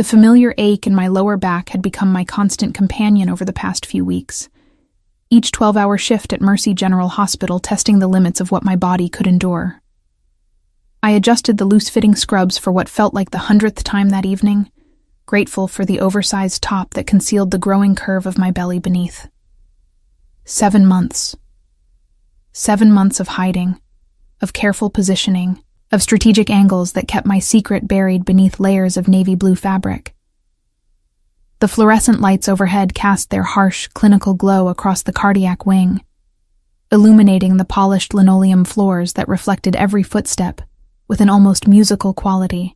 The familiar ache in my lower back had become my constant companion over the past few weeks. Each 12-hour shift at Mercy General Hospital testing the limits of what my body could endure. I adjusted the loose-fitting scrubs for what felt like the 100th time that evening, grateful for the oversized top that concealed the growing curve of my belly beneath. 7 months. 7 months of hiding, of careful positioning, of strategic angles that kept my secret buried beneath layers of navy blue fabric. The fluorescent lights overhead cast their harsh, clinical glow across the cardiac wing, illuminating the polished linoleum floors that reflected every footstep with an almost musical quality.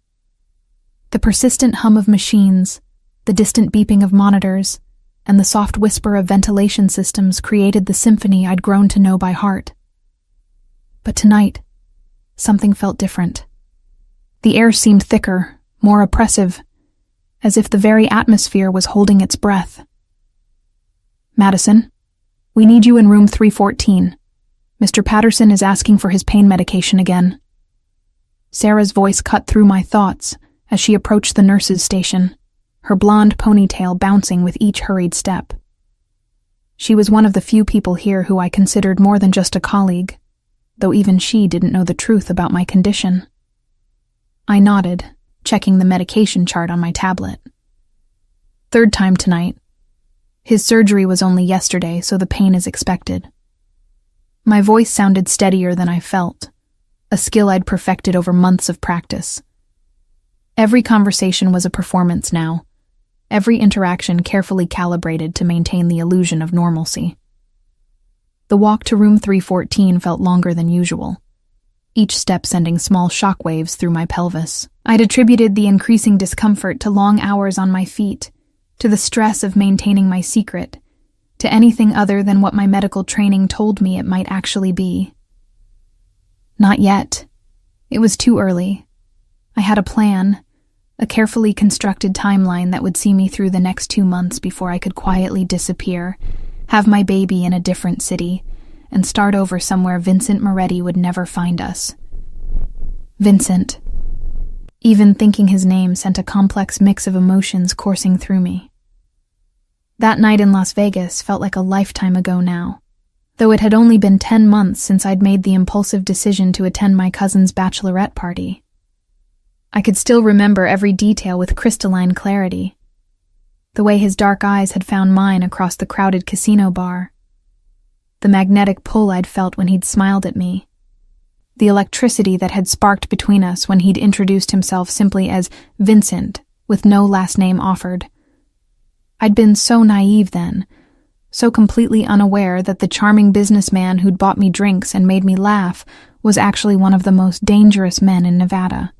The persistent hum of machines, the distant beeping of monitors, and the soft whisper of ventilation systems created the symphony I'd grown to know by heart. But tonight, something felt different. The air seemed thicker, more oppressive, as if the very atmosphere was holding its breath. "Madison, we need you in room 314. Mr. Patterson is asking for his pain medication again." Sarah's voice cut through my thoughts as she approached the nurse's station, her blonde ponytail bouncing with each hurried step. She was one of the few people here who I considered more than just a colleague, though even she didn't know the truth about my condition. I nodded, checking the medication chart on my tablet. "Third time tonight. His surgery was only yesterday, so the pain is expected." My voice sounded steadier than I felt, a skill I'd perfected over months of practice. Every conversation was a performance now, every interaction carefully calibrated to maintain the illusion of normalcy. The walk to room 314 felt longer than usual, each step sending small shockwaves through my pelvis. I'd attributed the increasing discomfort to long hours on my feet, to the stress of maintaining my secret, to anything other than what my medical training told me it might actually be. Not yet. It was too early. I had a plan, a carefully constructed timeline that would see me through the next 2 months before I could quietly disappear, have my baby in a different city, and start over somewhere Vincent Moretti would never find us. Vincent. Even thinking his name sent a complex mix of emotions coursing through me. That night in Las Vegas felt like a lifetime ago now, though it had only been 10 months since I'd made the impulsive decision to attend my cousin's bachelorette party. I could still remember every detail with crystalline clarity. The way his dark eyes had found mine across the crowded casino bar. The magnetic pull I'd felt when he'd smiled at me. The electricity that had sparked between us when he'd introduced himself simply as Vincent, with no last name offered. I'd been so naive then, so completely unaware that the charming businessman who'd bought me drinks and made me laugh was actually one of the most dangerous men in Nevada.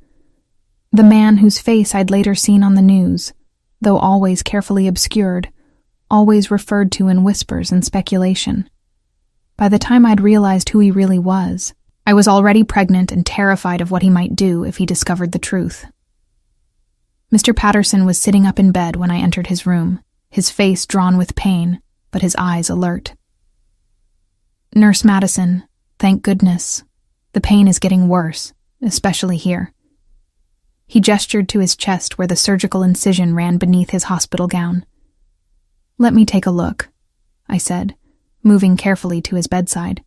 The man whose face I'd later seen on the news, though always carefully obscured, always referred to in whispers and speculation. By the time I'd realized who he really was, I was already pregnant and terrified of what he might do if he discovered the truth. Mr. Patterson was sitting up in bed when I entered his room, his face drawn with pain, but his eyes alert. "Nurse Madison, thank goodness. The pain is getting worse, especially here." He gestured to his chest where the surgical incision ran beneath his hospital gown. "Let me take a look," I said, moving carefully to his bedside.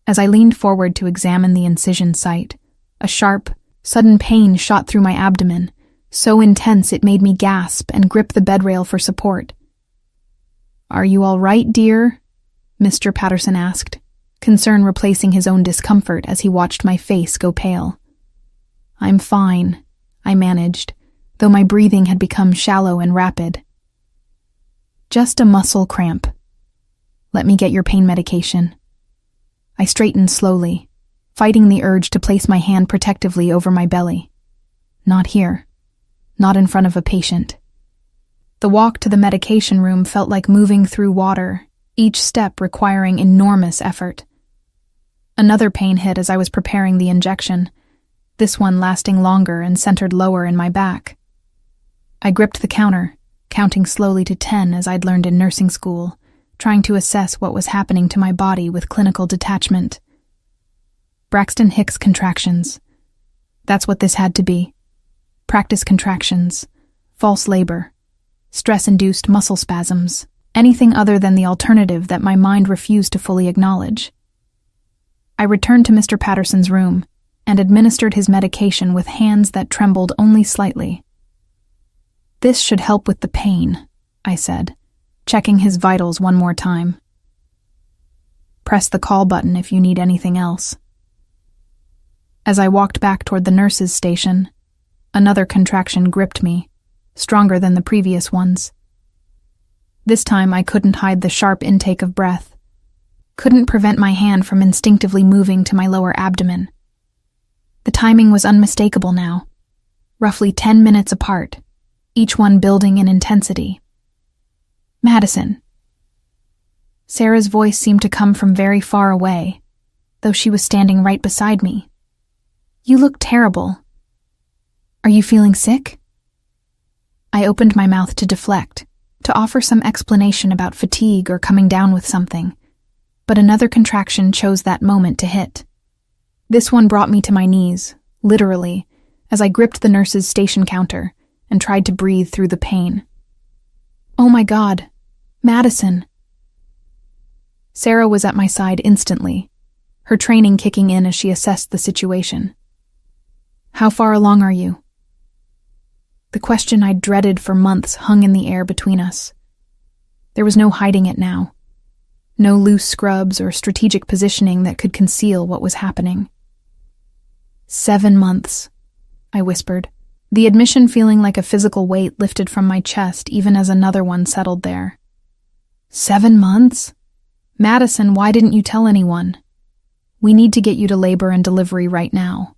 As I leaned forward to examine the incision site, a sharp, sudden pain shot through my abdomen, so intense it made me gasp and grip the bedrail for support. "Are you all right, dear?" Mr. Patterson asked, concern replacing his own discomfort as he watched my face go pale. "I'm fine," I managed, though my breathing had become shallow and rapid. "Just a muscle cramp. Let me get your pain medication." I straightened slowly, fighting the urge to place my hand protectively over my belly. Not here. Not in front of a patient. The walk to the medication room felt like moving through water, each step requiring enormous effort. Another pain hit as I was preparing the injection, this one lasting longer and centered lower in my back. I gripped the counter, counting slowly to 10 as I'd learned in nursing school, trying to assess what was happening to my body with clinical detachment. Braxton Hicks contractions. That's what this had to be. Practice contractions, false labor, stress-induced muscle spasms, anything other than the alternative that my mind refused to fully acknowledge. I returned to Mr. Patterson's room and administered his medication with hands that trembled only slightly. "This should help with the pain," I said, checking his vitals one more time. "Press the call button if you need anything else." As I walked back toward the nurse's station, another contraction gripped me, stronger than the previous ones. This time I couldn't hide the sharp intake of breath, couldn't prevent my hand from instinctively moving to my lower abdomen. The timing was unmistakable now, roughly 10 minutes apart, each one building in intensity. "Madison." Sarah's voice seemed to come from very far away, though she was standing right beside me. "You look terrible. Are you feeling sick?" I opened my mouth to deflect, to offer some explanation about fatigue or coming down with something, but another contraction chose that moment to hit. This one brought me to my knees, literally, as I gripped the nurse's station counter and tried to breathe through the pain. "Oh my God, Madison." Sarah was at my side instantly, her training kicking in as she assessed the situation. "How far along are you?" The question I'd dreaded for months hung in the air between us. There was no hiding it now. No loose scrubs or strategic positioning that could conceal what was happening. 7 months, I whispered, the admission feeling like a physical weight lifted from my chest even as another one settled there. 7 months? Madison, why didn't you tell anyone? We need to get you to labor and delivery right now.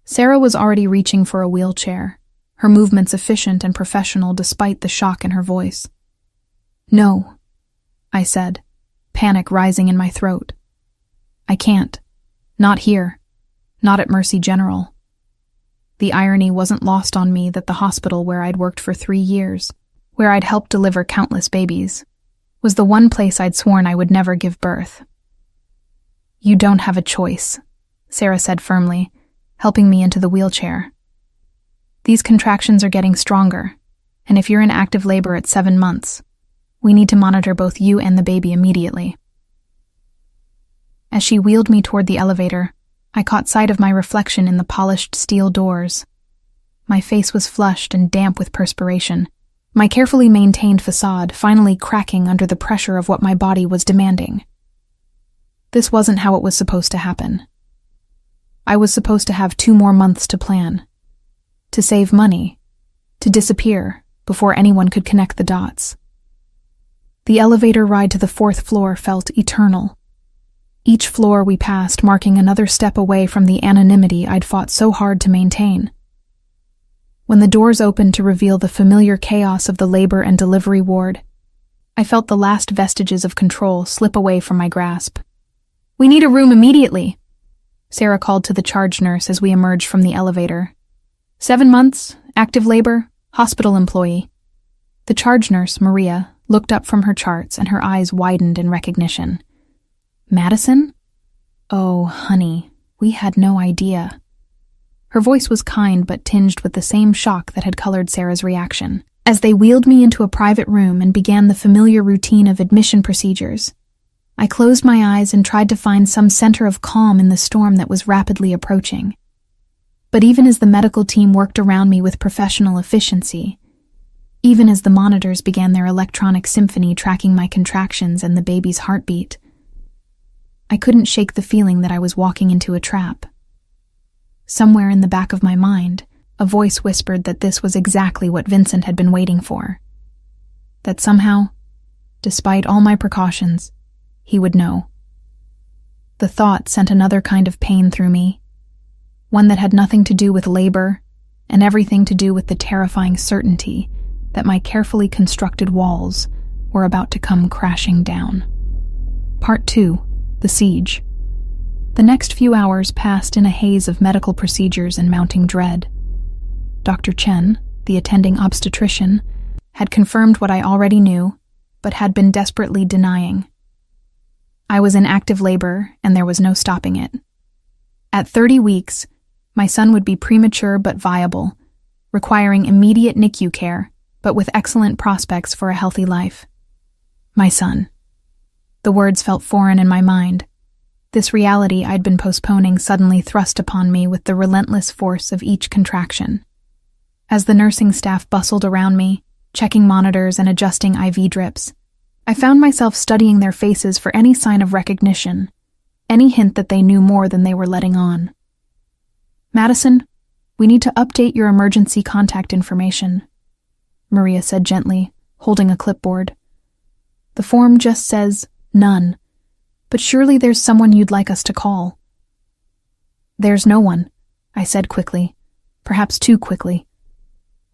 Sarah was already reaching for a wheelchair, her movements efficient and professional despite the shock in her voice. "No," I said, panic rising in my throat. "I can't. Not here. Not at Mercy General." The irony wasn't lost on me that the hospital where I'd worked for 3 years, where I'd helped deliver countless babies, was the one place I'd sworn I would never give birth. "You don't have a choice," Sarah said firmly, helping me into the wheelchair. "These contractions are getting stronger, and if you're in active labor at 7 months, we need to monitor both you and the baby immediately." As she wheeled me toward the elevator, I caught sight of my reflection in the polished steel doors. My face was flushed and damp with perspiration, my carefully maintained facade finally cracking under the pressure of what my body was demanding. This wasn't how it was supposed to happen. I was supposed to have 2 more months to plan, to save money, to disappear before anyone could connect the dots. The elevator ride to the 4th floor felt eternal. Each floor we passed marking another step away from the anonymity I'd fought so hard to maintain. When the doors opened to reveal the familiar chaos of the labor and delivery ward, I felt the last vestiges of control slip away from my grasp. "We need a room immediately," Sarah called to the charge nurse as we emerged from the elevator. 7 months, active labor, hospital employee. The charge nurse, Maria, looked up from her charts and her eyes widened in recognition. "Madison? Oh, honey, we had no idea." Her voice was kind but tinged with the same shock that had colored Sarah's reaction. As they wheeled me into a private room and began the familiar routine of admission procedures, I closed my eyes and tried to find some center of calm in the storm that was rapidly approaching. But even as the medical team worked around me with professional efficiency, even as the monitors began their electronic symphony tracking my contractions and the baby's heartbeat, I couldn't shake the feeling that I was walking into a trap. Somewhere in the back of my mind, a voice whispered that this was exactly what Vincent had been waiting for. That somehow, despite all my precautions, he would know. The thought sent another kind of pain through me, one that had nothing to do with labor and everything to do with the terrifying certainty that my carefully constructed walls were about to come crashing down. Part 2. The Siege. The next few hours passed in a haze of medical procedures and mounting dread. Dr. Chen, the attending obstetrician, had confirmed what I already knew, but had been desperately denying. I was in active labor, and there was no stopping it. At 30 weeks, my son would be premature but viable, requiring immediate NICU care, but with excellent prospects for a healthy life. My son. The words felt foreign in my mind. This reality I'd been postponing suddenly thrust upon me with the relentless force of each contraction. As the nursing staff bustled around me, checking monitors and adjusting IV drips, I found myself studying their faces for any sign of recognition, any hint that they knew more than they were letting on. "Madison, we need to update your emergency contact information," Maria said gently, holding a clipboard. "The form just says, none, but surely there's someone you'd like us to call." "There's no one," I said quickly, perhaps too quickly.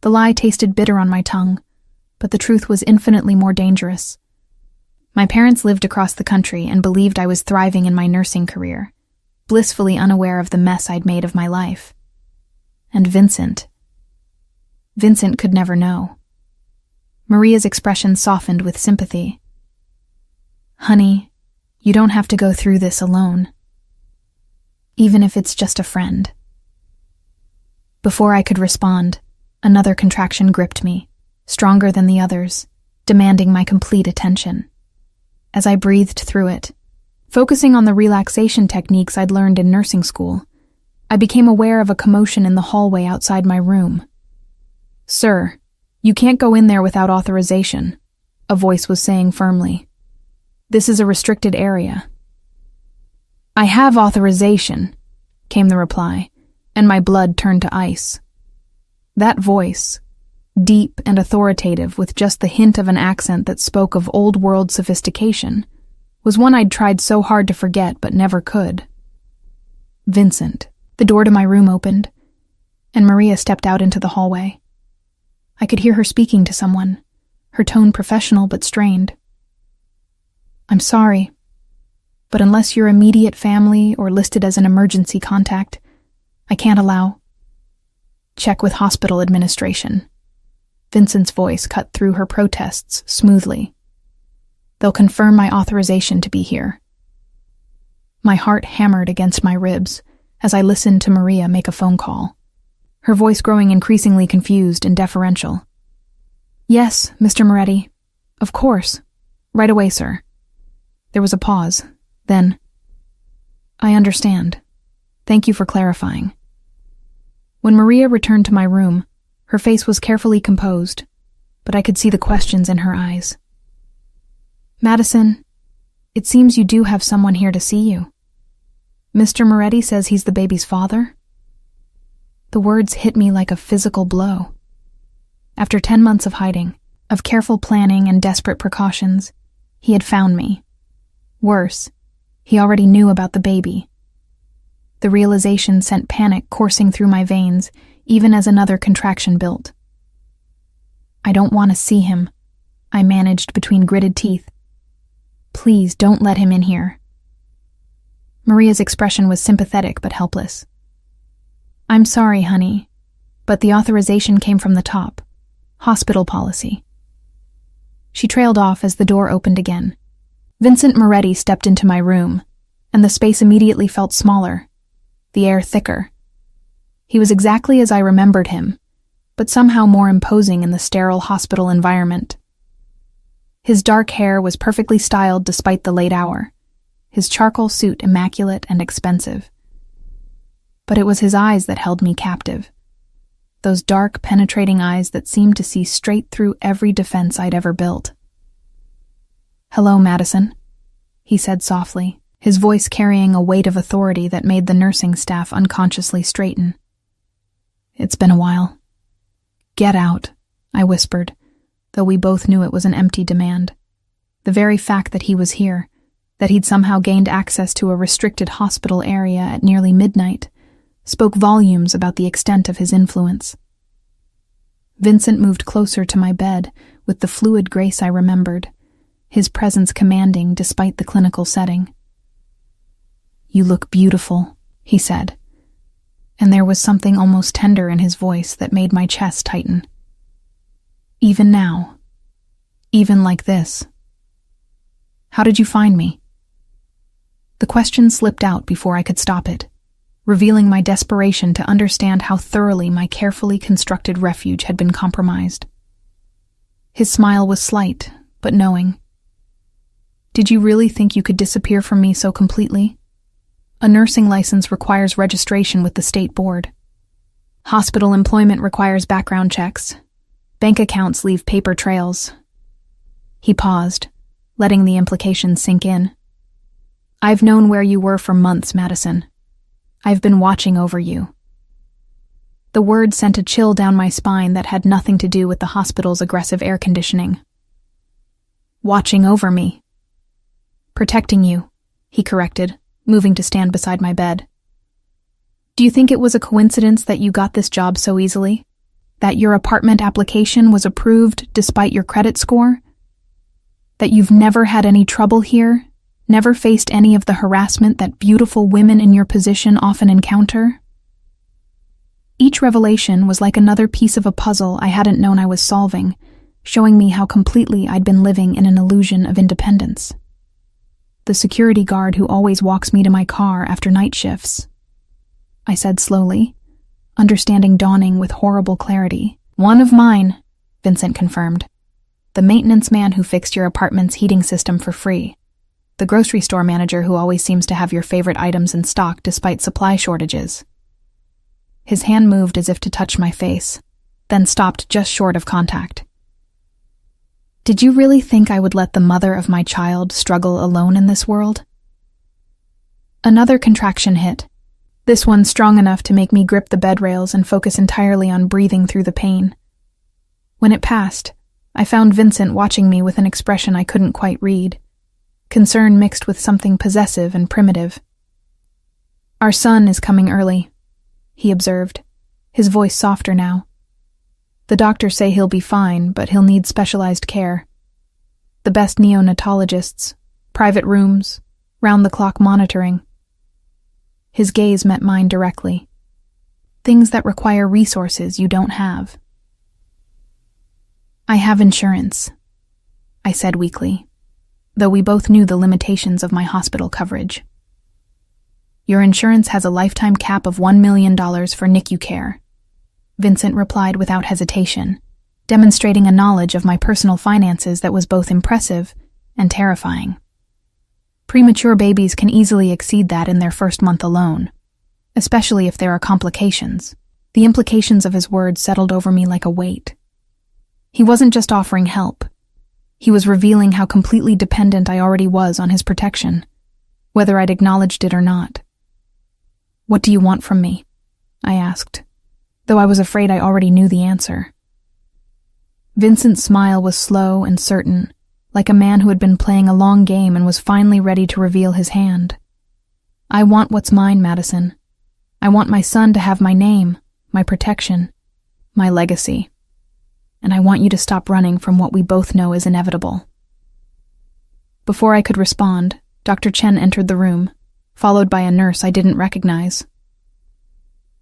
The lie tasted bitter on my tongue, but the truth was infinitely more dangerous. My parents lived across the country and believed I was thriving in my nursing career, blissfully unaware of the mess I'd made of my life. And Vincent could never know. Maria's expression softened with sympathy. "Honey, you don't have to go through this alone. Even if it's just a friend." Before I could respond, another contraction gripped me, stronger than the others, demanding my complete attention. As I breathed through it, focusing on the relaxation techniques I'd learned in nursing school, I became aware of a commotion in the hallway outside my room. "Sir, you can't go in there without authorization," a voice was saying firmly. "This is a restricted area." "I have authorization," came the reply, and my blood turned to ice. That voice, deep and authoritative with just the hint of an accent that spoke of old-world sophistication, was one I'd tried so hard to forget but never could. "Vincent." The door to my room opened, and Maria stepped out into the hallway. I could hear her speaking to someone, her tone professional but strained. "I'm sorry, but unless you're immediate family or listed as an emergency contact, I can't allow." "Check with hospital administration." Vincent's voice cut through her protests smoothly. "They'll confirm my authorization to be here." My heart hammered against my ribs as I listened to Maria make a phone call, her voice growing increasingly confused and deferential. "Yes, Mr. Moretti. Of course. Right away, sir." There was a pause. Then, "I understand. Thank you for clarifying." When Maria returned to my room, her face was carefully composed, but I could see the questions in her eyes. "Madison, it seems you do have someone here to see you. Mr. Moretti says he's the baby's father?" The words hit me like a physical blow. After 10 months of hiding, of careful planning and desperate precautions, he had found me. Worse, he already knew about the baby. The realization sent panic coursing through my veins, even as another contraction built. "I don't want to see him," I managed between gritted teeth. "Please don't let him in here." Maria's expression was sympathetic but helpless. "I'm sorry, honey, but the authorization came from the top. Hospital policy." She trailed off as the door opened again. Vincent Moretti stepped into my room, and the space immediately felt smaller, the air thicker. He was exactly as I remembered him, but somehow more imposing in the sterile hospital environment. His dark hair was perfectly styled despite the late hour, his charcoal suit immaculate and expensive. But it was his eyes that held me captive. Those dark, penetrating eyes that seemed to see straight through every defense I'd ever built. "Hello, Madison," he said softly, his voice carrying a weight of authority that made the nursing staff unconsciously straighten. "It's been a while." "Get out," I whispered, though we both knew it was an empty demand. The very fact that he was here, that he'd somehow gained access to a restricted hospital area at nearly midnight, spoke volumes about the extent of his influence. Vincent moved closer to my bed with the fluid grace I remembered, his presence commanding despite the clinical setting. "You look beautiful," he said, and there was something almost tender in his voice that made my chest tighten. "Even now. Even like this. How did you find me?" The question slipped out before I could stop it, revealing my desperation to understand how thoroughly my carefully constructed refuge had been compromised. His smile was slight, but knowing. "Did you really think you could disappear from me so completely? A nursing license requires registration with the state board. Hospital employment requires background checks. Bank accounts leave paper trails." He paused, letting the implications sink in. "I've known where you were for months, Madison. I've been watching over you." The word sent a chill down my spine that had nothing to do with the hospital's aggressive air conditioning. "Watching over me." "Protecting you," he corrected, moving to stand beside my bed. "Do you think it was a coincidence that you got this job so easily? That your apartment application was approved despite your credit score? That you've never had any trouble here? Never faced any of the harassment that beautiful women in your position often encounter?" Each revelation was like another piece of a puzzle I hadn't known I was solving, showing me how completely I'd been living in an illusion of independence. "The security guard who always walks me to my car after night shifts," I said slowly, understanding dawning with horrible clarity. "One of mine," Vincent confirmed. "The maintenance man who fixed your apartment's heating system for free. The grocery store manager who always seems to have your favorite items in stock despite supply shortages." His hand moved as if to touch my face, then stopped just short of contact. "Did you really think I would let the mother of my child struggle alone in this world?" Another contraction hit, this one strong enough to make me grip the bed rails and focus entirely on breathing through the pain. When it passed, I found Vincent watching me with an expression I couldn't quite read, concern mixed with something possessive and primitive. "Our son is coming early," he observed, his voice softer now. "The doctors say he'll be fine, but he'll need specialized care. The best neonatologists, private rooms, round-the-clock monitoring." His gaze met mine directly. "Things that require resources you don't have." "I have insurance," I said weakly, though we both knew the limitations of my hospital coverage. "Your insurance has a lifetime cap of $1 million for NICU care," Vincent replied without hesitation, demonstrating a knowledge of my personal finances that was both impressive and terrifying. "Premature babies can easily exceed that in their first month alone, especially if there are complications." The implications of his words settled over me like a weight. He wasn't just offering help. He was revealing how completely dependent I already was on his protection, whether I'd acknowledged it or not. "What do you want from me?" I asked, though I was afraid I already knew the answer. Vincent's smile was slow and certain, like a man who had been playing a long game and was finally ready to reveal his hand. "I want what's mine, Madison. I want my son to have my name, my protection, my legacy. And I want you to stop running from what we both know is inevitable." Before I could respond, Dr. Chen entered the room, followed by a nurse I didn't recognize.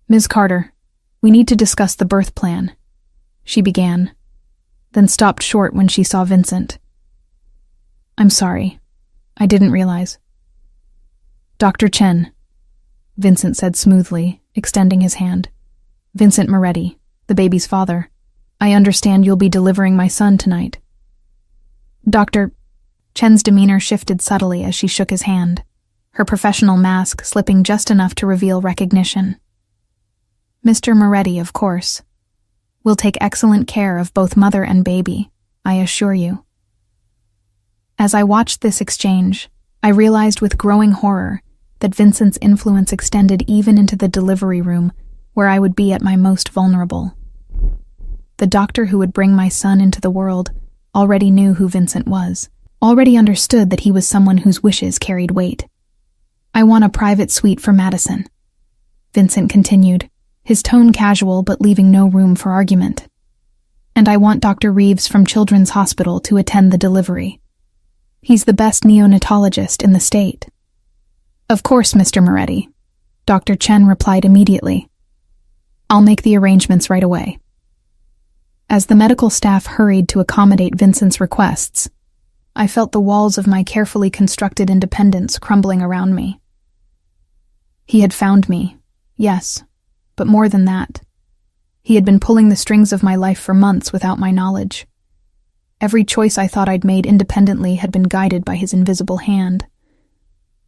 "Ms. Carter, we need to discuss the birth plan," she began, then stopped short when she saw Vincent. "I'm sorry. I didn't realize." "Dr. Chen," Vincent said smoothly, extending his hand. "Vincent Moretti, the baby's father. I understand you'll be delivering my son tonight." Dr. Chen's demeanor shifted subtly as she shook his hand, her professional mask slipping just enough to reveal recognition. "Mr. Moretti, of course. We'll take excellent care of both mother and baby, I assure you." As I watched this exchange, I realized with growing horror that Vincent's influence extended even into the delivery room, where I would be at my most vulnerable. The doctor who would bring my son into the world already knew who Vincent was, already understood that he was someone whose wishes carried weight. "I want a private suite for Madison," Vincent continued, his tone casual but leaving no room for argument. "And I want Dr. Reeves from Children's Hospital to attend the delivery. He's the best neonatologist in the state." "Of course, Mr. Moretti," Dr. Chen replied immediately. "I'll make the arrangements right away." As the medical staff hurried to accommodate Vincent's requests, I felt the walls of my carefully constructed independence crumbling around me. He had found me, Yes, but more than that. He had been pulling the strings of my life for months without my knowledge. Every choice I thought I'd made independently had been guided by his invisible hand.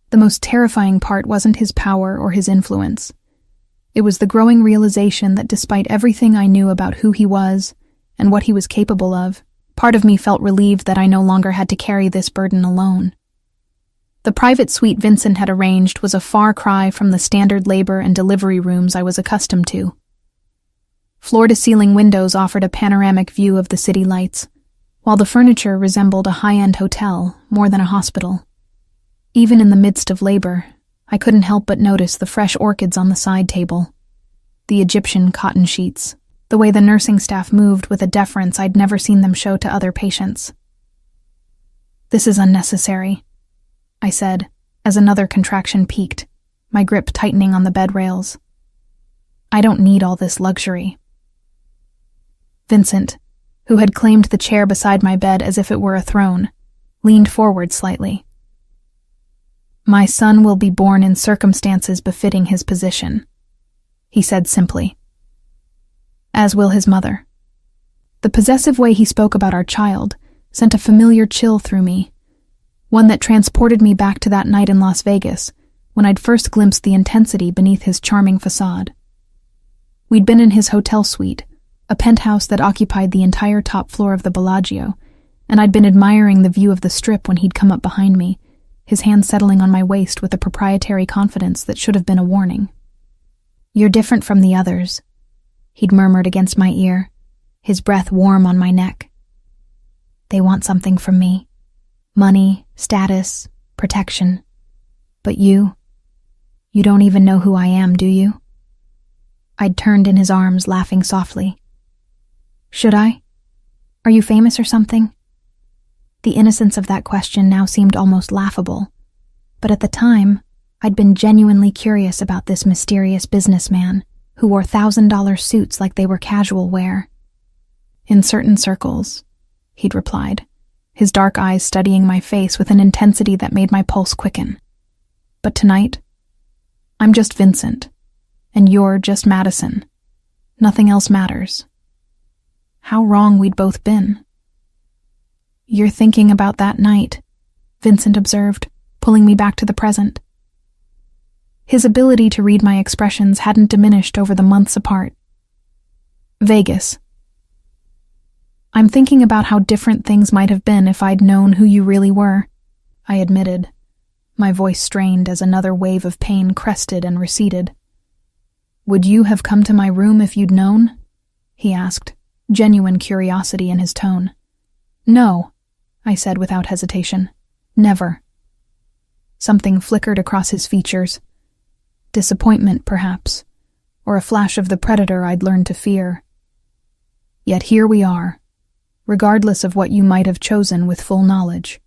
The most terrifying part wasn't his power or his influence. It was the growing realization that despite everything I knew about who he was and what he was capable of, part of me felt relieved that I no longer had to carry this burden alone. The private suite Vincent had arranged was a far cry from the standard labor and delivery rooms I was accustomed to. Floor-to-ceiling windows offered a panoramic view of the city lights, while the furniture resembled a high-end hotel more than a hospital. Even in the midst of labor, I couldn't help but notice the fresh orchids on the side table, the Egyptian cotton sheets, the way the nursing staff moved with a deference I'd never seen them show to other patients. "This is unnecessary," I said, as another contraction peaked, my grip tightening on the bed rails. "I don't need all this luxury." Vincent, who had claimed the chair beside my bed as if it were a throne, leaned forward slightly. "My son will be born in circumstances befitting his position," he said simply. "As will his mother." The possessive way he spoke about our child sent a familiar chill through me, one that transported me back to that night in Las Vegas when I'd first glimpsed the intensity beneath his charming facade. We'd been in his hotel suite, a penthouse that occupied the entire top floor of the Bellagio, and I'd been admiring the view of the Strip when he'd come up behind me, his hand settling on my waist with a proprietary confidence that should have been a warning. "You're different from the others," he'd murmured against my ear, his breath warm on my neck. "They want something from me. Money, status, protection. But you don't even know who I am, do you?" I'd turned in his arms, laughing softly. "Should I? Are you famous or something?" The innocence of that question now seemed almost laughable, but at the time, I'd been genuinely curious about this mysterious businessman who wore $1,000 suits like they were casual wear. "In certain circles," he'd replied, his dark eyes studying my face with an intensity that made my pulse quicken. "But tonight, I'm just Vincent, and you're just Madison. Nothing else matters." How wrong we'd both been. "You're thinking about that night," Vincent observed, pulling me back to the present. His ability to read my expressions hadn't diminished over the months apart. "Vegas. I'm thinking about how different things might have been if I'd known who you really were," I admitted, my voice strained as another wave of pain crested and receded. "Would you have come to my room if you'd known?" he asked, genuine curiosity in his tone. "No," I said without hesitation. "Never." Something flickered across his features. Disappointment, perhaps, or a flash of the predator I'd learned to fear. Yet here we are, regardless of what you might have chosen with full knowledge.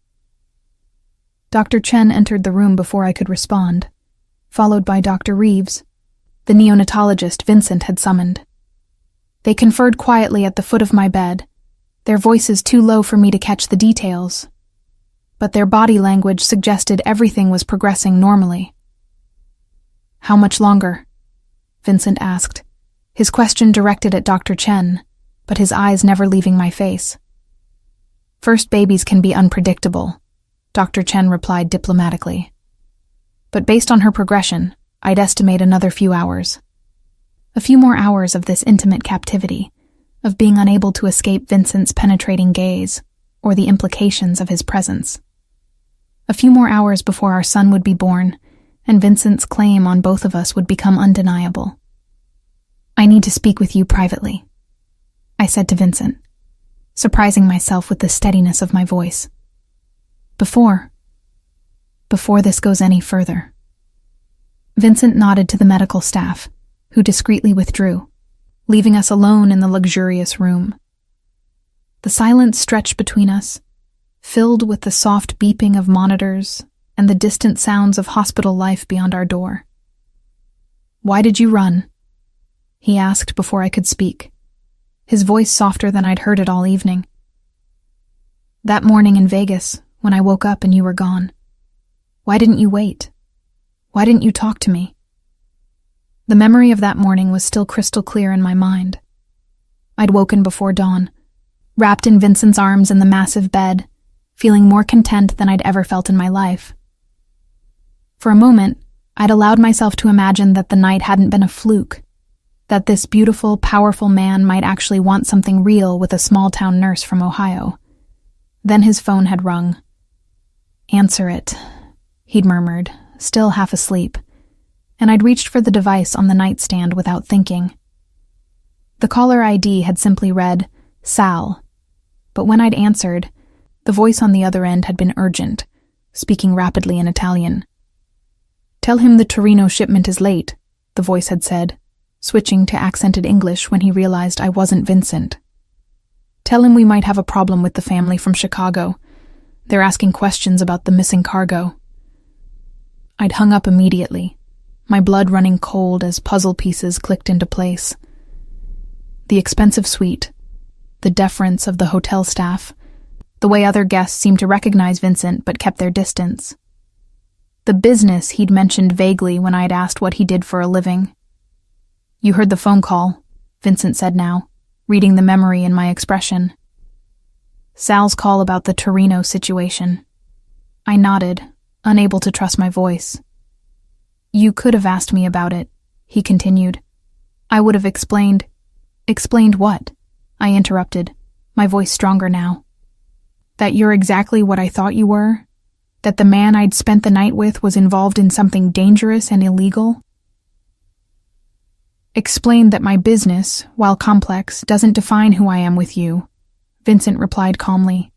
Dr. Chen entered the room before I could respond, followed by Dr. Reeves, the neonatologist Vincent had summoned. They conferred quietly at the foot of my bed, their voices too low for me to catch the details, but their body language suggested everything was progressing normally. "How much longer?" Vincent asked, his question directed at Dr. Chen, but his eyes never leaving my face. "First babies can be unpredictable," Dr. Chen replied diplomatically. "But based on her progression, I'd estimate another few hours. A few more hours of this intimate captivity, of being unable to escape Vincent's penetrating gaze, or the implications of his presence. A few more hours before our son would be born, and Vincent's claim on both of us would become undeniable. "I need to speak with you privately," I said to Vincent, surprising myself with the steadiness of my voice. Before this goes any further." Vincent nodded to the medical staff, who discreetly withdrew, leaving us alone in the luxurious room. The silence stretched between us, filled with the soft beeping of monitors and the distant sounds of hospital life beyond our door. "Why did you run?" he asked before I could speak, his voice softer than I'd heard it all evening. "That morning in Vegas, when I woke up and you were gone. Why didn't you wait? Why didn't you talk to me?" The memory of that morning was still crystal clear in my mind. I'd woken before dawn, wrapped in Vincent's arms in the massive bed, feeling more content than I'd ever felt in my life. For a moment, I'd allowed myself to imagine that the night hadn't been a fluke, that this beautiful, powerful man might actually want something real with a small-town nurse from Ohio. Then his phone had rung. "Answer it," he'd murmured, still half asleep, and I'd reached for the device on the nightstand without thinking. The caller ID had simply read, "Sal," but when I'd answered, the voice on the other end had been urgent, speaking rapidly in Italian. "Tell him the Torino shipment is late," the voice had said, switching to accented English when he realized I wasn't Vincent. "Tell him we might have a problem with the family from Chicago. They're asking questions about the missing cargo." I'd hung up immediately, my blood running cold as puzzle pieces clicked into place. The expensive suite, the deference of the hotel staff, the way other guests seemed to recognize Vincent but kept their distance. The business he'd mentioned vaguely when I'd asked what he did for a living. "You heard the phone call," Vincent said now, reading the memory in my expression. "Sal's call about the Torino situation." I nodded, unable to trust my voice. "You could have asked me about it," he continued. "I would have explained." "Explained what?" I interrupted, my voice stronger now. "That you're exactly what I thought you were? That the man I'd spent the night with was involved in something dangerous and illegal?" "Explained that my business, while complex, doesn't define who I am with you," Vincent replied calmly.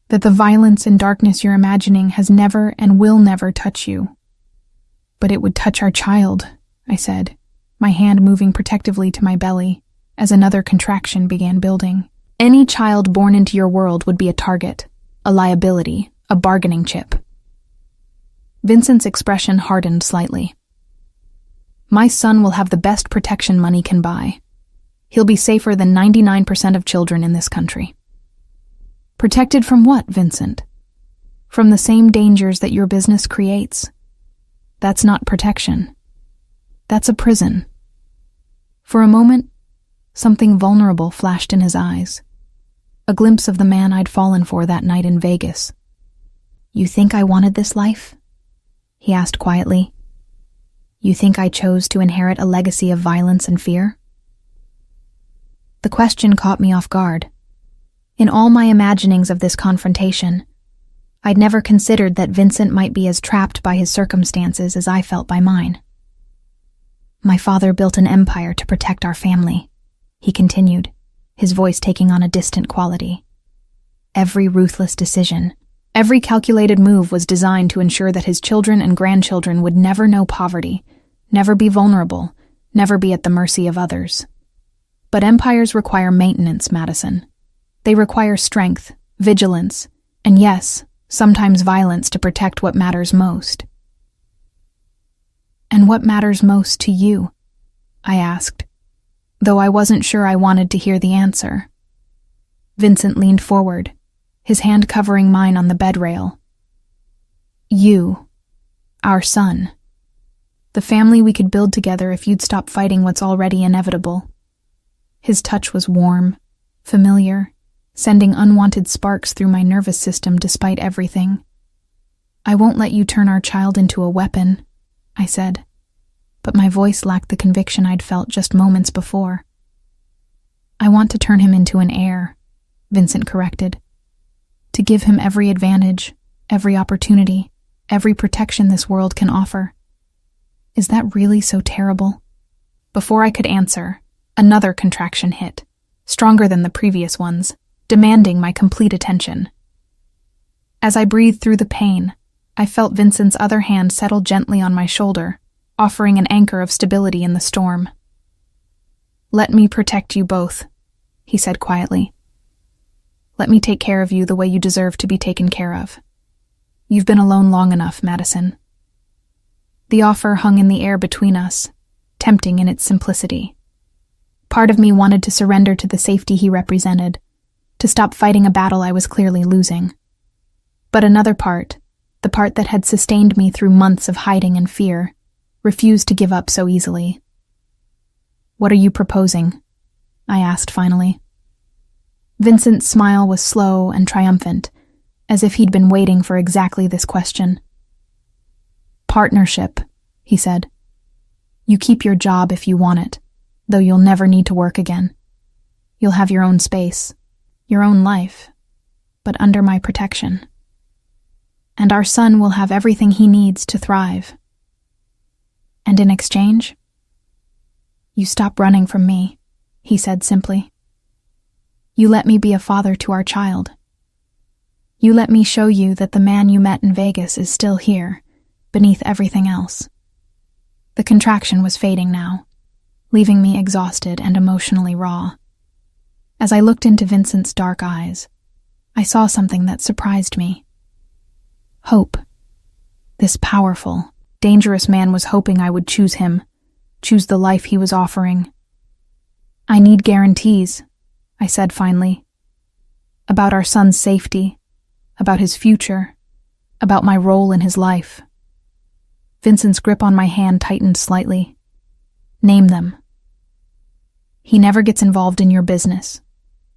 "That the violence and darkness you're imagining has never and will never touch you." "But it would touch our child," I said, my hand moving protectively to my belly as another contraction began building. "Any child born into your world would be a target, a liability, a bargaining chip." Vincent's expression hardened slightly. "My son will have the best protection money can buy. He'll be safer than 99% of children in this country." "Protected from what, Vincent?" "From the same dangers that your business creates. That's not protection. That's a prison." For a moment, something vulnerable flashed in his eyes, a glimpse of the man I'd fallen for that night in Vegas. "You think I wanted this life?" he asked quietly. "You think I chose to inherit a legacy of violence and fear?" The question caught me off guard. In all my imaginings of this confrontation, I'd never considered that Vincent might be as trapped by his circumstances as I felt by mine. "My father built an empire to protect our family," he continued, his voice taking on a distant quality. "Every ruthless decision, every calculated move was designed to ensure that his children and grandchildren would never know poverty, never be vulnerable, never be at the mercy of others. But empires require maintenance, Madison. They require strength, vigilance, and yes, sometimes violence to protect what matters most." "And what matters most to you?" I asked, though I wasn't sure I wanted to hear the answer. Vincent leaned forward, his hand covering mine on the bed rail. "You, our son. The family we could build together if you'd stop fighting what's already inevitable." His touch was warm, familiar, sending unwanted sparks through my nervous system despite everything. "I won't let you turn our child into a weapon," I said, but my voice lacked the conviction I'd felt just moments before. "I want to turn him into an heir," Vincent corrected. "To give him every advantage, every opportunity, every protection this world can offer." Is that really so terrible? Before I could answer, another contraction hit, stronger than the previous ones, demanding my complete attention. As I breathed through the pain, I felt Vincent's other hand settle gently on my shoulder, offering an anchor of stability in the storm. "Let me protect you both," he said quietly. "Let me take care of you the way you deserve to be taken care of. You've been alone long enough, Madison." The offer hung in the air between us, tempting in its simplicity. Part of me wanted to surrender to the safety he represented, to stop fighting a battle I was clearly losing. But another part, the part that had sustained me through months of hiding and fear, refused to give up so easily. "What are you proposing?" I asked finally. Vincent's smile was slow and triumphant, as if he'd been waiting for exactly this question. "Partnership," he said. "You keep your job if you want it, though you'll never need to work again. You'll have your own space, your own life, but under my protection. And our son will have everything he needs to thrive. And in exchange, you stop running from me," he said simply. "You let me be a father to our child. You let me show you that the man you met in Vegas is still here, beneath everything else." The contraction was fading now, leaving me exhausted and emotionally raw. As I looked into Vincent's dark eyes, I saw something that surprised me. Hope. This powerful, dangerous man was hoping I would choose him, choose the life he was offering. "I need guarantees," I said finally. "About our son's safety, about his future, about my role in his life." Vincent's grip on my hand tightened slightly. "Name them." "He never gets involved in your business.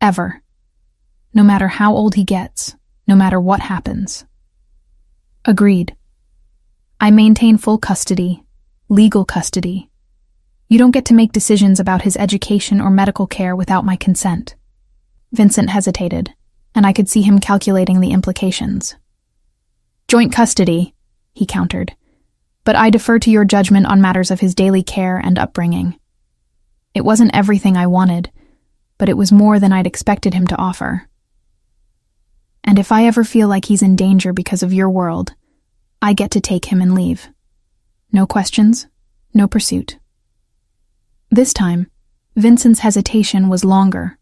Ever. No matter how old he gets, no matter what happens." "Agreed. I maintain full custody, legal custody. You don't get to make decisions about his education or medical care without my consent." Vincent hesitated, and I could see him calculating the implications. "Joint custody," he countered, "but I defer to your judgment on matters of his daily care and upbringing." It wasn't everything I wanted, but it was more than I'd expected him to offer. "And if I ever feel like he's in danger because of your world, I get to take him and leave. No questions, no pursuit." This time, Vincent's hesitation was longer,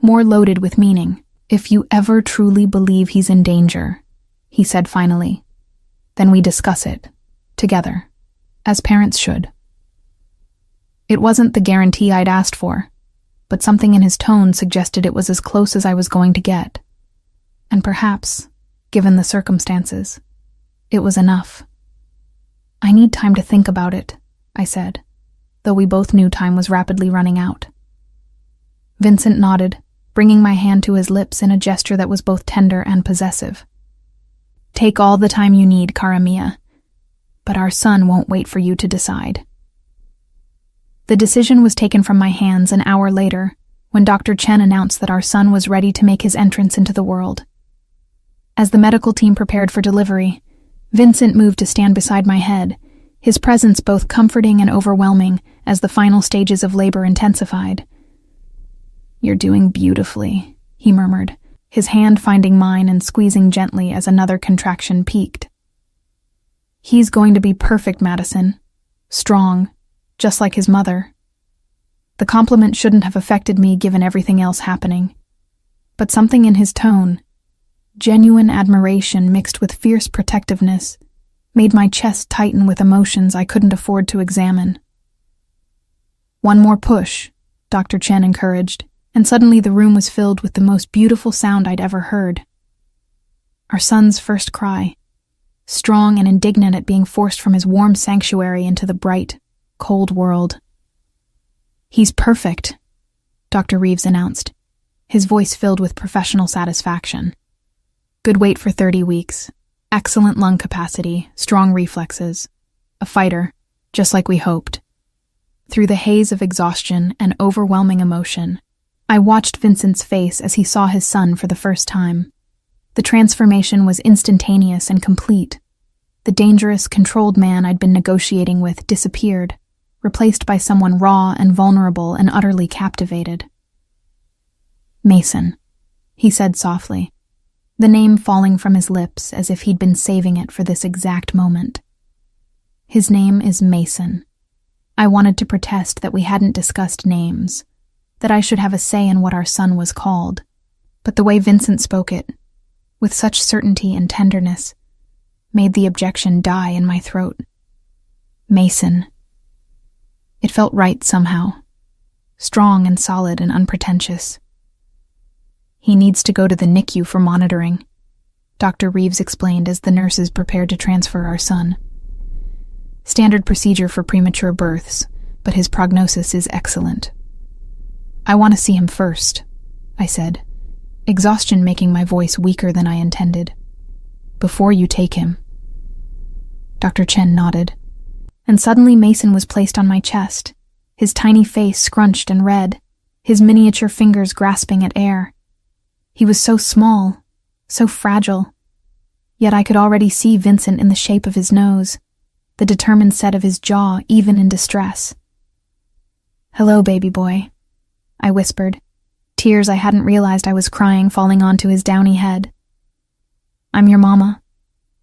more loaded with meaning. "If you ever truly believe he's in danger," he said finally, "then we discuss it, together, as parents should." It wasn't the guarantee I'd asked for, but something in his tone suggested it was as close as I was going to get. And perhaps, given the circumstances, it was enough. "I need time to think about it," I said, though we both knew time was rapidly running out. Vincent nodded, bringing my hand to his lips in a gesture that was both tender and possessive. "Take all the time you need, cara mia, but our son won't wait for you to decide." The decision was taken from my hands an hour later, when Dr. Chen announced that our son was ready to make his entrance into the world. As the medical team prepared for delivery, Vincent moved to stand beside my head, his presence both comforting and overwhelming as the final stages of labor intensified. "You're doing beautifully," he murmured, his hand finding mine and squeezing gently as another contraction peaked. "He's going to be perfect, Madison. Strong, just like his mother." The compliment shouldn't have affected me given everything else happening, but something in his tone, genuine admiration mixed with fierce protectiveness, made my chest tighten with emotions I couldn't afford to examine. "One more push," Dr. Chen encouraged, and suddenly the room was filled with the most beautiful sound I'd ever heard. Our son's first cry, strong and indignant at being forced from his warm sanctuary into the bright, cold world. "He's perfect," Dr. Reeves announced, his voice filled with professional satisfaction. "Good weight for 30 weeks, excellent lung capacity, strong reflexes. A fighter, just like we hoped." Through the haze of exhaustion and overwhelming emotion, I watched Vincent's face as he saw his son for the first time. The transformation was instantaneous and complete. The dangerous, controlled man I'd been negotiating with disappeared, replaced by someone raw and vulnerable and utterly captivated. "Mason," he said softly, the name falling from his lips as if he'd been saving it for this exact moment. "His name is Mason." I wanted to protest that we hadn't discussed names, that I should have a say in what our son was called, but the way Vincent spoke it, with such certainty and tenderness, made the objection die in my throat. Mason. It felt right somehow, strong and solid and unpretentious. "He needs to go to the NICU for monitoring," Dr. Reeves explained as the nurses prepared to transfer our son. Standard procedure for premature births, but his prognosis is excellent. I want to see him first, I said, exhaustion making my voice weaker than I intended. Before you take him. Dr. Chen nodded, and suddenly Mason was placed on my chest, his tiny face scrunched and red, his miniature fingers grasping at air. He was so small, so fragile, yet I could already see Vincent in the shape of his nose, the determined set of his jaw even in distress. "Hello, baby boy," I whispered, tears I hadn't realized I was crying falling onto his downy head. "I'm your mama.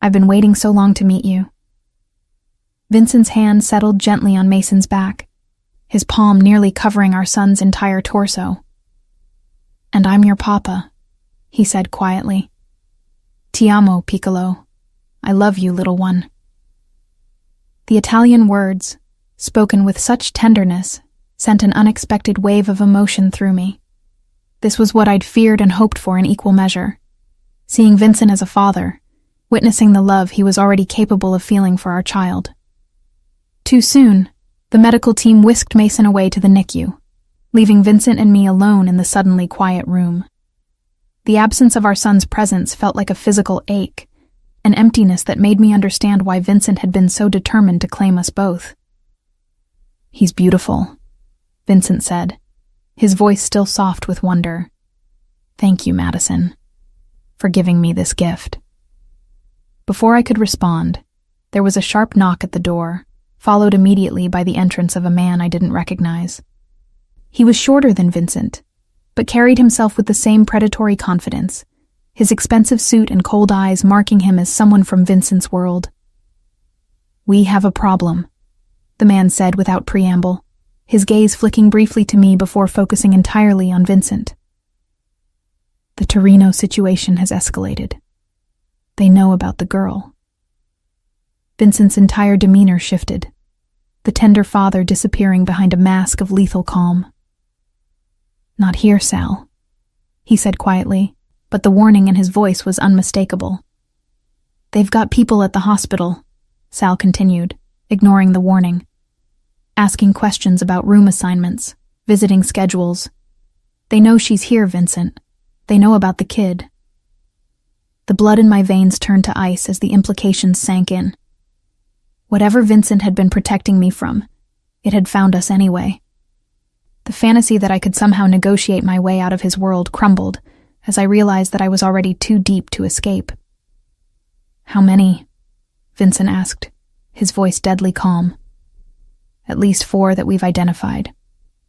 I've been waiting so long to meet you." Vincent's hand settled gently on Mason's back, his palm nearly covering our son's entire torso. "And I'm your papa," he said quietly. "Ti amo, Piccolo. I love you, little one." The Italian words, spoken with such tenderness, sent an unexpected wave of emotion through me. This was what I'd feared and hoped for in equal measure. Seeing Vincent as a father, witnessing the love he was already capable of feeling for our child. Too soon, the medical team whisked Mason away to the NICU, leaving Vincent and me alone in the suddenly quiet room. The absence of our son's presence felt like a physical ache, an emptiness that made me understand why Vincent had been so determined to claim us both. "He's beautiful," Vincent said, his voice still soft with wonder. "Thank you, Madison, for giving me this gift." Before I could respond, there was a sharp knock at the door, followed immediately by the entrance of a man I didn't recognize. He was shorter than Vincent, but carried himself with the same predatory confidence, his expensive suit and cold eyes marking him as someone from Vincent's world. "We have a problem," the man said without preamble, his gaze flicking briefly to me before focusing entirely on Vincent. "The Torino situation has escalated. They know about the girl." Vincent's entire demeanor shifted, the tender father disappearing behind a mask of lethal calm. "Not here, Sal," he said quietly, but the warning in his voice was unmistakable. "They've got people at the hospital," Sal continued, ignoring the warning, asking questions about room assignments, visiting schedules. "They know she's here, Vincent. They know about the kid." The blood in my veins turned to ice as the implications sank in. Whatever Vincent had been protecting me from, it had found us anyway. The fantasy that I could somehow negotiate my way out of his world crumbled as I realized that I was already too deep to escape. "How many?" Vincent asked, his voice deadly calm. "At least 4 that we've identified.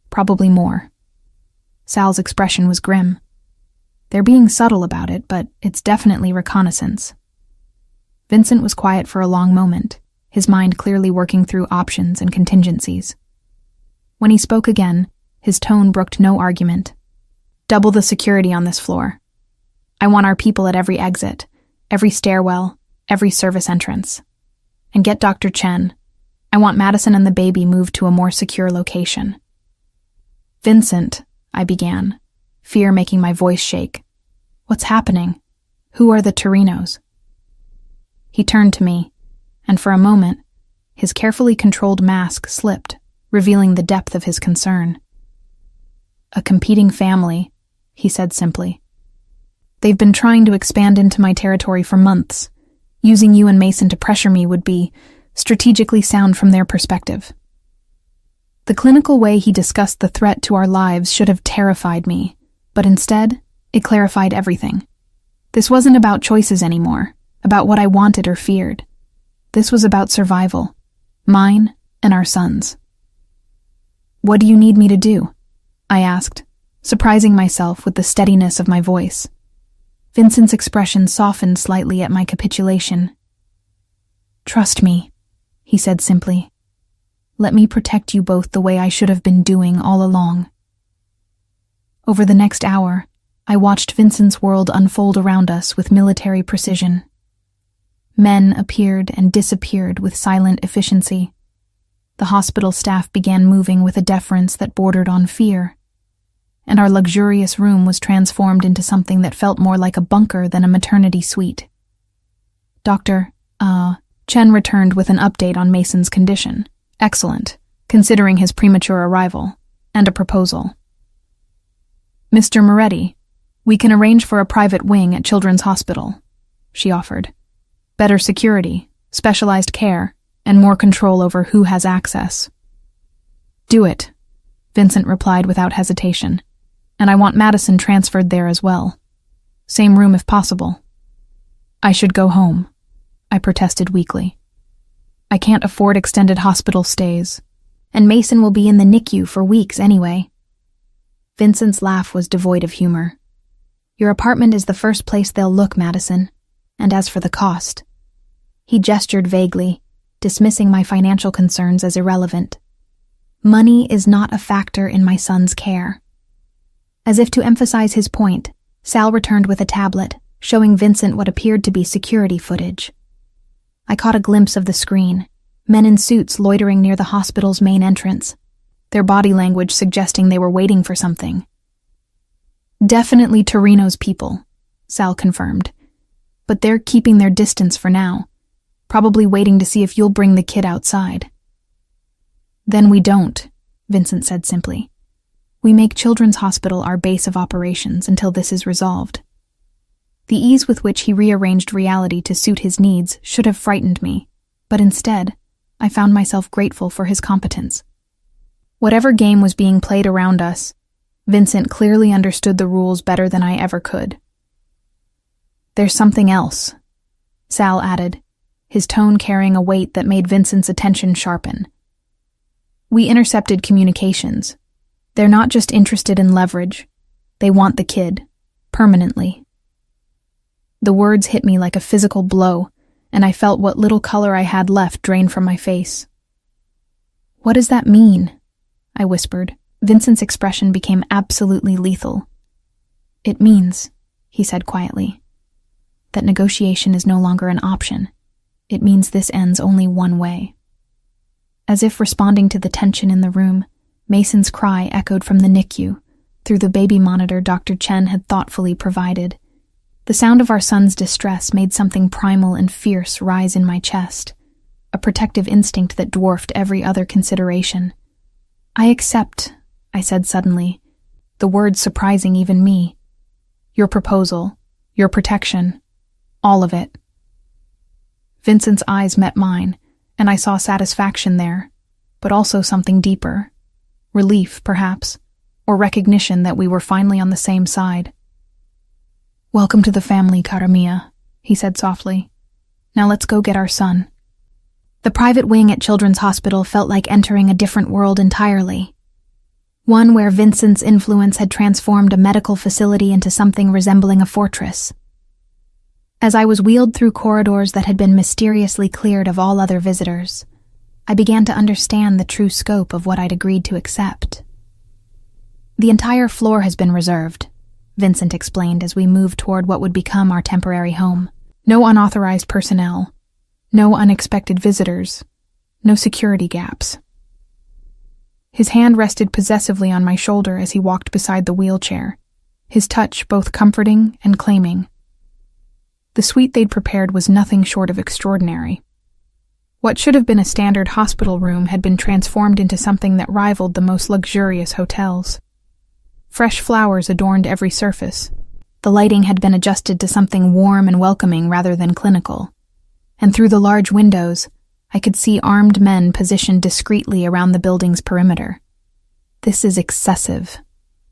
Probably more." Sal's expression was grim. "They're being subtle about it, but it's definitely reconnaissance." Vincent was quiet for a long moment, his mind clearly working through options and contingencies. When he spoke again, his tone brooked no argument. "Double the security on this floor. I want our people at every exit, every stairwell, every service entrance. And get Dr. Chen. I want Madison and the baby moved to a more secure location." "Vincent," I began, fear making my voice shake. "What's happening? Who are the Torinos?" He turned to me, and for a moment, his carefully controlled mask slipped, revealing the depth of his concern. "A competing family," he said simply. "They've been trying to expand into my territory for months. Using you and Mason to pressure me would be strategically sound from their perspective." The clinical way he discussed the threat to our lives should have terrified me, but instead, it clarified everything. This wasn't about choices anymore, about what I wanted or feared. This was about survival, mine and our son's. "What do you need me to do?" I asked, surprising myself with the steadiness of my voice. Vincent's expression softened slightly at my capitulation. "Trust me," he said simply. "Let me protect you both the way I should have been doing all along." Over the next hour, I watched Vincent's world unfold around us with military precision. Men appeared and disappeared with silent efficiency. The hospital staff began moving with a deference that bordered on fear, and our luxurious room was transformed into something that felt more like a bunker than a maternity suite. Chen returned with an update on Mason's condition. Excellent, considering his premature arrival, and a proposal. Mr. Moretti, we can arrange for a private wing at Children's Hospital, she offered. Better security, specialized care, and more control over who has access. Do it, Vincent replied without hesitation. And I want Madison transferred there as well. Same room if possible. I should go home, I protested weakly. I can't afford extended hospital stays, and Mason will be in the NICU for weeks anyway. Vincent's laugh was devoid of humor. Your apartment is the first place they'll look, Madison, and as for the cost. He gestured vaguely, dismissing my financial concerns as irrelevant. Money is not a factor in my son's care. As if to emphasize his point, Sal returned with a tablet, showing Vincent what appeared to be security footage. I caught a glimpse of the screen, men in suits loitering near the hospital's main entrance, their body language suggesting they were waiting for something. Definitely Torino's people, Sal confirmed, but they're keeping their distance for now, probably waiting to see if you'll bring the kid outside. Then we don't, Vincent said simply. We make Children's Hospital our base of operations until this is resolved. The ease with which he rearranged reality to suit his needs should have frightened me, but instead, I found myself grateful for his competence. Whatever game was being played around us, Vincent clearly understood the rules better than I ever could. There's something else, Sal added, his tone carrying a weight that made Vincent's attention sharpen. We intercepted communications. They're not just interested in leverage. They want the kid, permanently. The words hit me like a physical blow, and I felt what little color I had left drain from my face. What does that mean? I whispered. Vincent's expression became absolutely lethal. It means, he said quietly, that negotiation is no longer an option. It means this ends only one way. As if responding to the tension in the room, Mason's cry echoed from the NICU, through the baby monitor Dr. Chen had thoughtfully provided. The sound of our son's distress made something primal and fierce rise in my chest, a protective instinct that dwarfed every other consideration. I accept, I said suddenly, the words surprising even me. Your proposal, your protection, all of it. Vincent's eyes met mine, and I saw satisfaction there, but also something deeper. Relief, perhaps, or recognition that we were finally on the same side. Welcome to the family, cara mia, he said softly. Now let's go get our son. The private wing at Children's Hospital felt like entering a different world entirely. One where Vincent's influence had transformed a medical facility into something resembling a fortress. As I was wheeled through corridors that had been mysteriously cleared of all other visitors, I began to understand the true scope of what I'd agreed to accept. The entire floor has been reserved, Vincent explained as we moved toward what would become our temporary home. No unauthorized personnel, no unexpected visitors, no security gaps. His hand rested possessively on my shoulder as he walked beside the wheelchair, his touch both comforting and claiming. The suite they'd prepared was nothing short of extraordinary. What should have been a standard hospital room had been transformed into something that rivaled the most luxurious hotels. Fresh flowers adorned every surface. The lighting had been adjusted to something warm and welcoming rather than clinical. And through the large windows, I could see armed men positioned discreetly around the building's perimeter. This is excessive,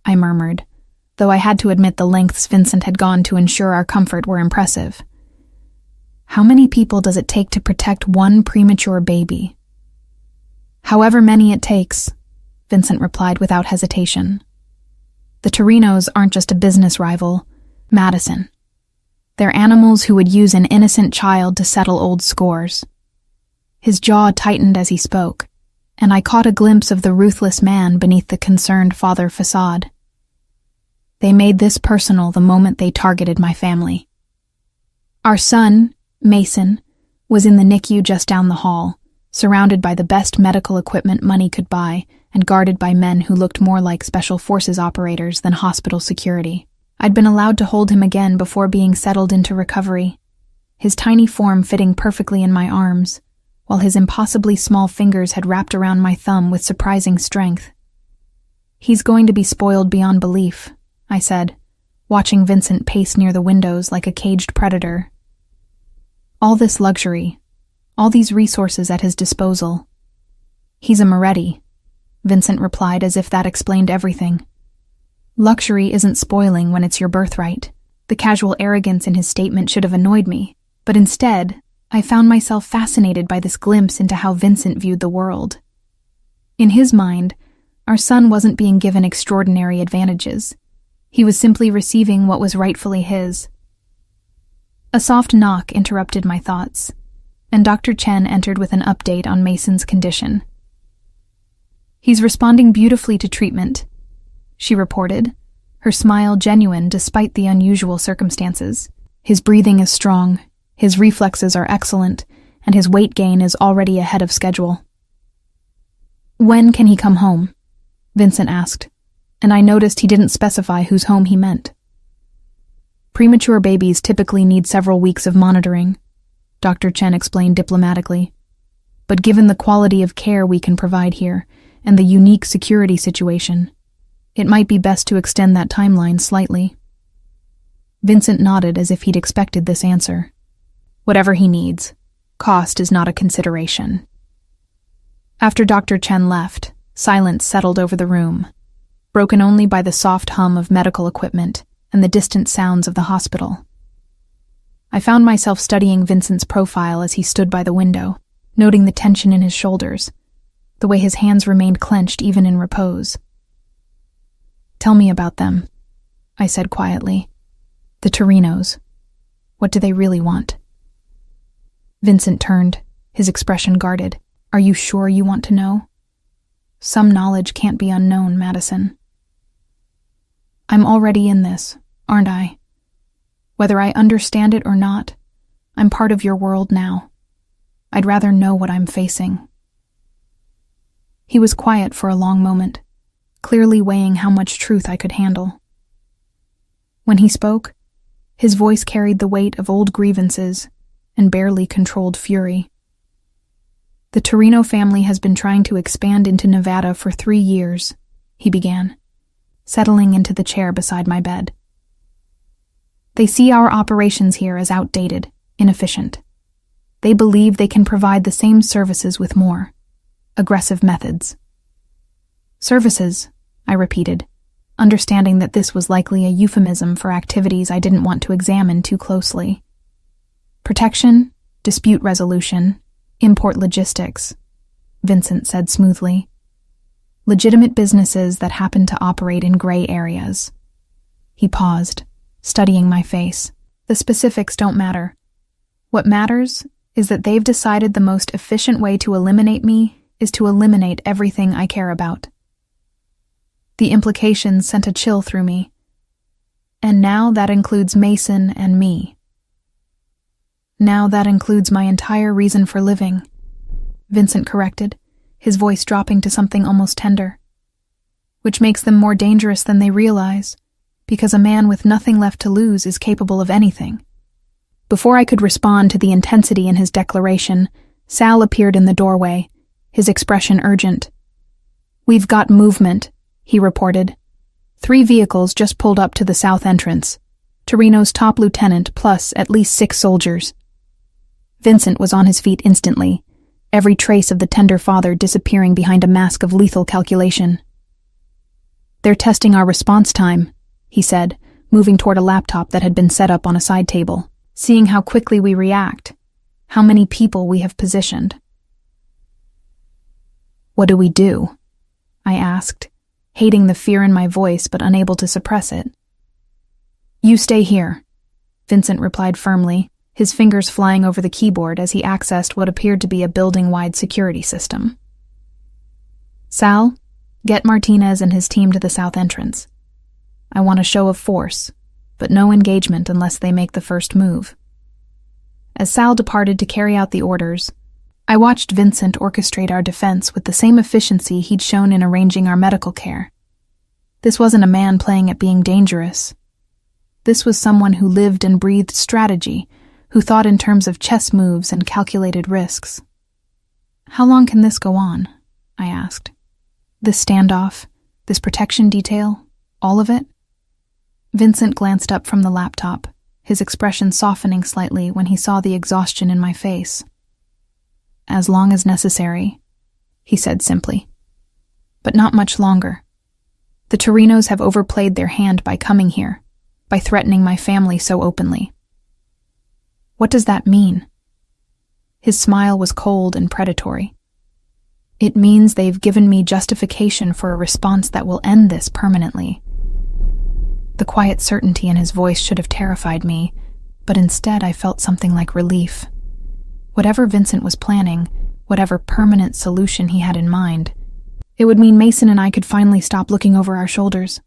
I murmured, though I had to admit the lengths Vincent had gone to ensure our comfort were impressive. How many people does it take to protect one premature baby? However many it takes, Vincent replied without hesitation. The Torinos aren't just a business rival, Madison. They're animals who would use an innocent child to settle old scores. His jaw tightened as he spoke, and I caught a glimpse of the ruthless man beneath the concerned father facade. They made this personal the moment they targeted my family. Our son, Mason, was in the NICU just down the hall, surrounded by the best medical equipment money could buy and guarded by men who looked more like special forces operators than hospital security. I'd been allowed to hold him again before being settled into recovery. his tiny form fitting perfectly in my arms, while his impossibly small fingers had wrapped around my thumb with surprising strength. "He's going to be spoiled beyond belief," I said, watching Vincent pace near the windows like a caged predator. "All this luxury, all these resources at his disposal. He's a Moretti," Vincent replied as if that explained everything. "Luxury isn't spoiling when it's your birthright." The casual arrogance in his statement should have annoyed me, but instead, I found myself fascinated by this glimpse into how Vincent viewed the world. In his mind, our son wasn't being given extraordinary advantages. He was simply receiving what was rightfully his. A soft knock interrupted my thoughts, and Dr. Chen entered with an update on Mason's condition. "He's responding beautifully to treatment," she reported, her smile genuine despite the unusual circumstances. "His breathing is strong, his reflexes are excellent, and his weight gain is already ahead of schedule." "When can he come home?" Vincent asked, and I noticed he didn't specify whose home he meant. "Premature babies typically need several weeks of monitoring," Dr. Chen explained diplomatically. "But given the quality of care we can provide here, and the unique security situation, it might be best to extend that timeline slightly." Vincent nodded as if he'd expected this answer. "Whatever he needs. Cost is not a consideration." After Dr. Chen left, silence settled over the room, broken only by the soft hum of medical equipment and the distant sounds of the hospital. I found myself studying Vincent's profile as he stood by the window, noting the tension in his shoulders, the way his hands remained clenched even in repose. "Tell me about them," I said quietly. "The Torinos. What do they really want?" Vincent turned, his expression guarded. "Are you sure you want to know? Some knowledge can't be unknown, Madison." "I'm already in this, aren't I? Whether I understand it or not, I'm part of your world now. I'd rather know what I'm facing." He was quiet for a long moment, clearly weighing how much truth I could handle. When he spoke, his voice carried the weight of old grievances and barely controlled fury. "The Torino family has been trying to expand into Nevada for 3 years," he began, settling into the chair beside my bed. "They see our operations here as outdated, inefficient. They believe they can provide the same services with more aggressive methods." "Services," I repeated, understanding that this was likely a euphemism for activities I didn't want to examine too closely. "Protection, dispute resolution, import logistics," Vincent said smoothly. "Legitimate businesses that happen to operate in gray areas." He paused, studying my face. "The specifics don't matter. What matters is that they've decided the most efficient way to eliminate me is to eliminate everything I care about." The implications sent a chill through me. "And now that includes Mason and me." "Now that includes my entire reason for living," Vincent corrected, his voice dropping to something almost tender. "Which makes them more dangerous than they realize, because a man with nothing left to lose is capable of anything." Before I could respond to the intensity in his declaration, Sal appeared in the doorway, his expression urgent. "We've got movement," he reported. 3 vehicles just pulled up to the south entrance. Torino's top lieutenant plus at least 6 soldiers. Vincent was on his feet instantly, every trace of the tender father disappearing behind a mask of lethal calculation. "They're testing our response time," he said, moving toward a laptop that had been set up on a side table, "seeing how quickly we react, how many people we have positioned." "What do we do?" I asked, hating the fear in my voice but unable to suppress it. "You stay here," Vincent replied firmly, his fingers flying over the keyboard as he accessed what appeared to be a building-wide security system. "Sal, get Martinez and his team to the south entrance. I want a show of force, but no engagement unless they make the first move." As Sal departed to carry out the orders, I watched Vincent orchestrate our defense with the same efficiency he'd shown in arranging our medical care. This wasn't a man playing at being dangerous. This was someone who lived and breathed strategy, who who thought in terms of chess moves and calculated risks. "How long can this go on?" I asked. "This standoff, this protection detail, all of it?" Vincent glanced up from the laptop, his expression softening slightly when he saw the exhaustion in my face. "As long as necessary," he said simply. "But not much longer. The Torinos have overplayed their hand by coming here, by threatening my family so openly." "What does that mean?" His smile was cold and predatory. "It means they've given me justification for a response that will end this permanently." The quiet certainty in his voice should have terrified me, but instead I felt something like relief. Whatever Vincent was planning, whatever permanent solution he had in mind, it would mean Mason and I could finally stop looking over our shoulders.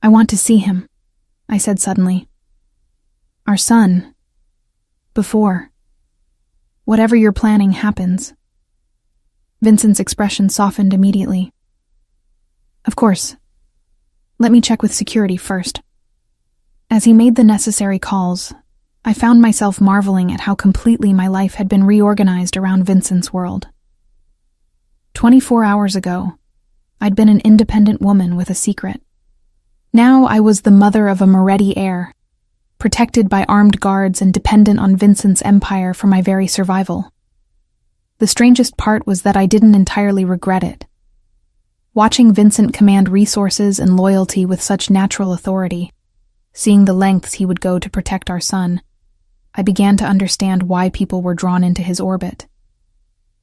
"I want to see him," I said suddenly. "Our son. Before. Whatever you're planning happens." Vincent's expression softened immediately. "Of course. Let me check with security first." As he made the necessary calls, I found myself marveling at how completely my life had been reorganized around Vincent's world. 24 hours ago, I'd been an independent woman with a secret. Now I was the mother of a Moretti heir, protected by armed guards and dependent on Vincent's empire for my very survival. The strangest part was that I didn't entirely regret it. Watching Vincent command resources and loyalty with such natural authority, seeing the lengths he would go to protect our son, I began to understand why people were drawn into his orbit.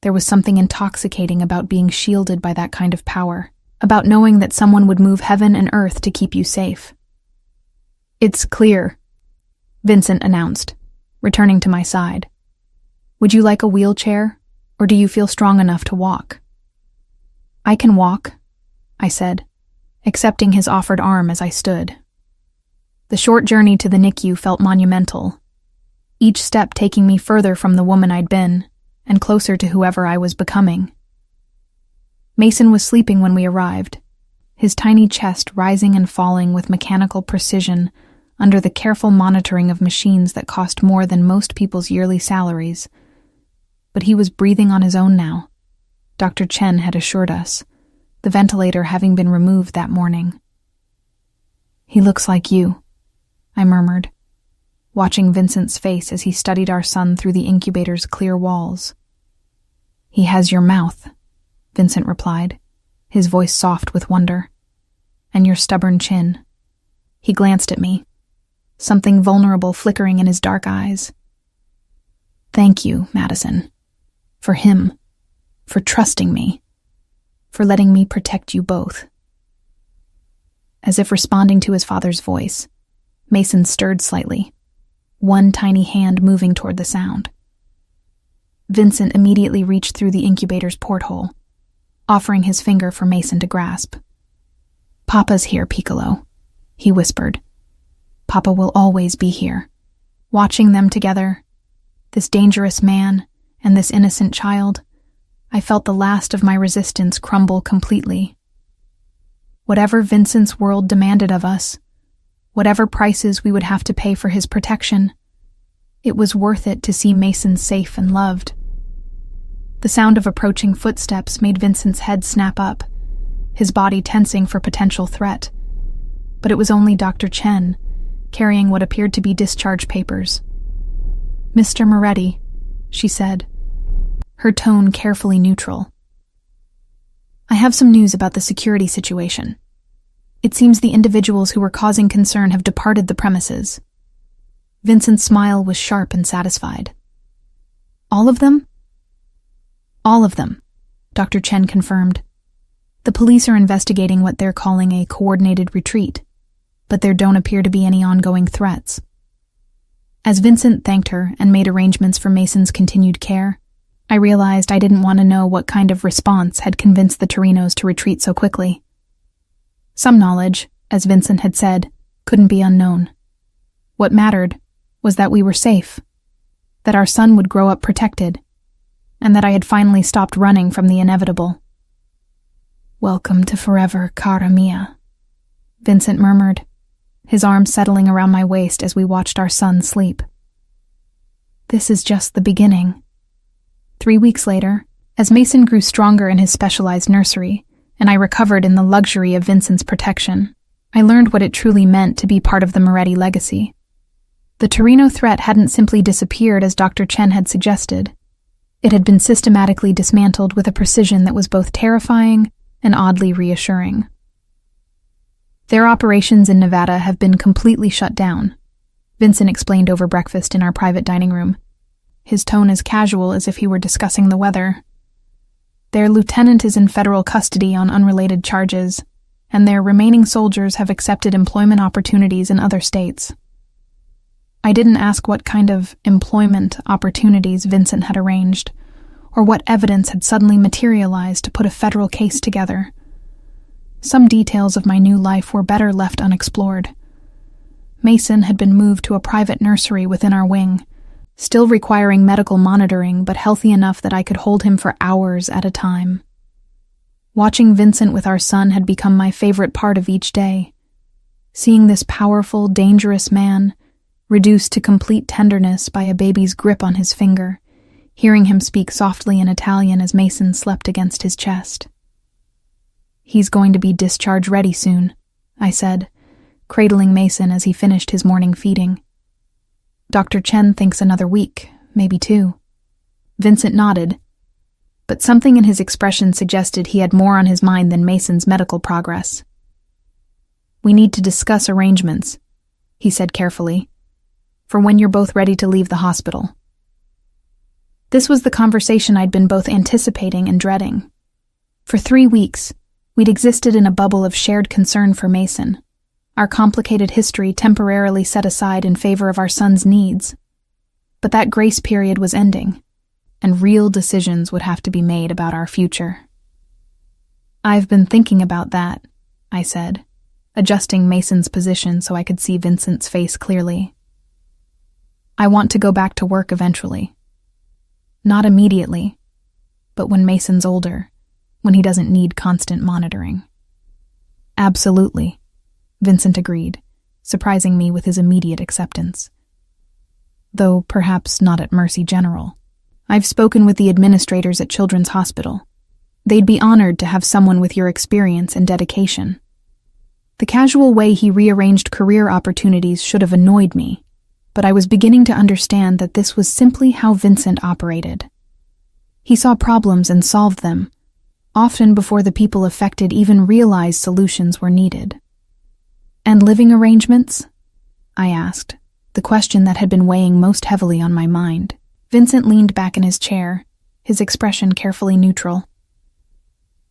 There was something intoxicating about being shielded by that kind of power, about knowing that someone would move heaven and earth to keep you safe. "It's clear," Vincent announced, returning to my side. "Would you like a wheelchair, or do you feel strong enough to walk?" "I can walk," I said, accepting his offered arm as I stood. The short journey to the NICU felt monumental, each step taking me further from the woman I'd been, and closer to whoever I was becoming. Mason was sleeping when we arrived, his tiny chest rising and falling with mechanical precision under the careful monitoring of machines that cost more than most people's yearly salaries. But he was breathing on his own now, Dr. Chen had assured us, the ventilator having been removed that morning. "He looks like you," I murmured, watching Vincent's face as he studied our son through the incubator's clear walls. "He has your mouth," Vincent replied, his voice soft with wonder. "And your stubborn chin." He glanced at me, something vulnerable flickering in his dark eyes. "Thank you, Madison. For him. For trusting me. For letting me protect you both." As if responding to his father's voice, Mason stirred slightly, one tiny hand moving toward the sound. Vincent immediately reached through the incubator's porthole, offering his finger for Mason to grasp. "Papa's here, Piccolo," he whispered. "Papa will always be here." Watching them together, this dangerous man and this innocent child, I felt the last of my resistance crumble completely. Whatever Vincent's world demanded of us, whatever prices we would have to pay for his protection, it was worth it to see Mason safe and loved. The sound of approaching footsteps made Vincent's head snap up, his body tensing for potential threat. But it was only Dr. Chen, carrying what appeared to be discharge papers. "Mr. Moretti," she said, her tone carefully neutral. "I have some news about the security situation. It seems the individuals who were causing concern have departed the premises." Vincent's smile was sharp and satisfied. "All of them?" "All of them," Dr. Chen confirmed. "The police are investigating what they're calling a coordinated retreat, but there don't appear to be any ongoing threats." As Vincent thanked her and made arrangements for Mason's continued care, I realized I didn't want to know what kind of response had convinced the Torinos to retreat so quickly. Some knowledge, as Vincent had said, couldn't be unknown. What mattered was that we were safe, that our son would grow up protected, and that I had finally stopped running from the inevitable. "Welcome to forever, cara mia," Vincent murmured, his arms settling around my waist as we watched our son sleep. This is just the beginning. 3 weeks later, as Mason grew stronger in his specialized nursery, and I recovered in the luxury of Vincent's protection, I learned what it truly meant to be part of the Moretti legacy. The Torino threat hadn't simply disappeared as Dr. Chen had suggested. It had been systematically dismantled with a precision that was both terrifying and oddly reassuring. Their operations in Nevada have been completely shut down, Vincent explained over breakfast in our private dining room, his tone as casual as if he were discussing the weather. Their lieutenant is in federal custody on unrelated charges, and their remaining soldiers have accepted employment opportunities in other states. I didn't ask what kind of employment opportunities Vincent had arranged, or what evidence had suddenly materialized to put a federal case together. Some details of my new life were better left unexplored. Mason had been moved to a private nursery within our wing, still requiring medical monitoring but healthy enough that I could hold him for hours at a time. Watching Vincent with our son had become my favorite part of each day. Seeing this powerful, dangerous man reduced to complete tenderness by a baby's grip on his finger, hearing him speak softly in Italian as Mason slept against his chest. "He's going to be discharge ready soon," I said, cradling Mason as he finished his morning feeding. "Dr. Chen thinks another week, maybe 2. Vincent nodded, but something in his expression suggested he had more on his mind than Mason's medical progress. "We need to discuss arrangements," he said carefully, "for when you're both ready to leave the hospital." This was the conversation I'd been both anticipating and dreading. For 3 weeks, we'd existed in a bubble of shared concern for Mason, our complicated history temporarily set aside in favor of our son's needs. But that grace period was ending, and real decisions would have to be made about our future. "I've been thinking about that," I said, adjusting Mason's position so I could see Vincent's face clearly. "I want to go back to work eventually. Not immediately, but when Mason's older, when he doesn't need constant monitoring." "Absolutely," Vincent agreed, surprising me with his immediate acceptance. "Though perhaps not at Mercy General. I've spoken with the administrators at Children's Hospital. They'd be honored to have someone with your experience and dedication." The casual way he rearranged career opportunities should have annoyed me, but I was beginning to understand that this was simply how Vincent operated. He saw problems and solved them, often before the people affected even realized solutions were needed. "And living arrangements?" I asked, the question that had been weighing most heavily on my mind. Vincent leaned back in his chair, his expression carefully neutral.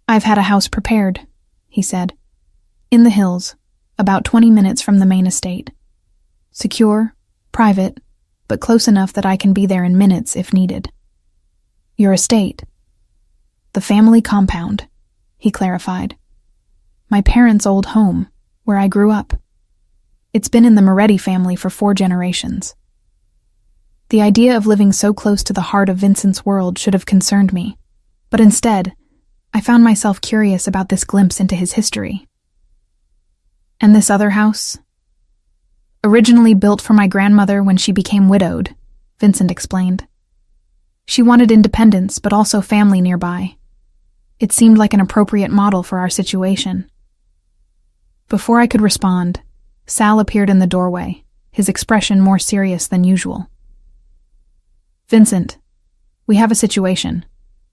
"I've had a house prepared," he said. "In the hills, about 20 minutes from the main estate. Secure, private, but close enough that I can be there in minutes if needed." "Your estate?" "The family compound," he clarified. "My parents' old home, where I grew up. It's been in the Moretti family for 4 generations. The idea of living so close to the heart of Vincent's world should have concerned me, but instead, I found myself curious about this glimpse into his history. "And this other house?" "Originally built for my grandmother when she became widowed," Vincent explained. "She wanted independence, but also family nearby. It seemed like an appropriate model for our situation." Before I could respond, Sal appeared in the doorway, his expression more serious than usual. "Vincent, we have a situation.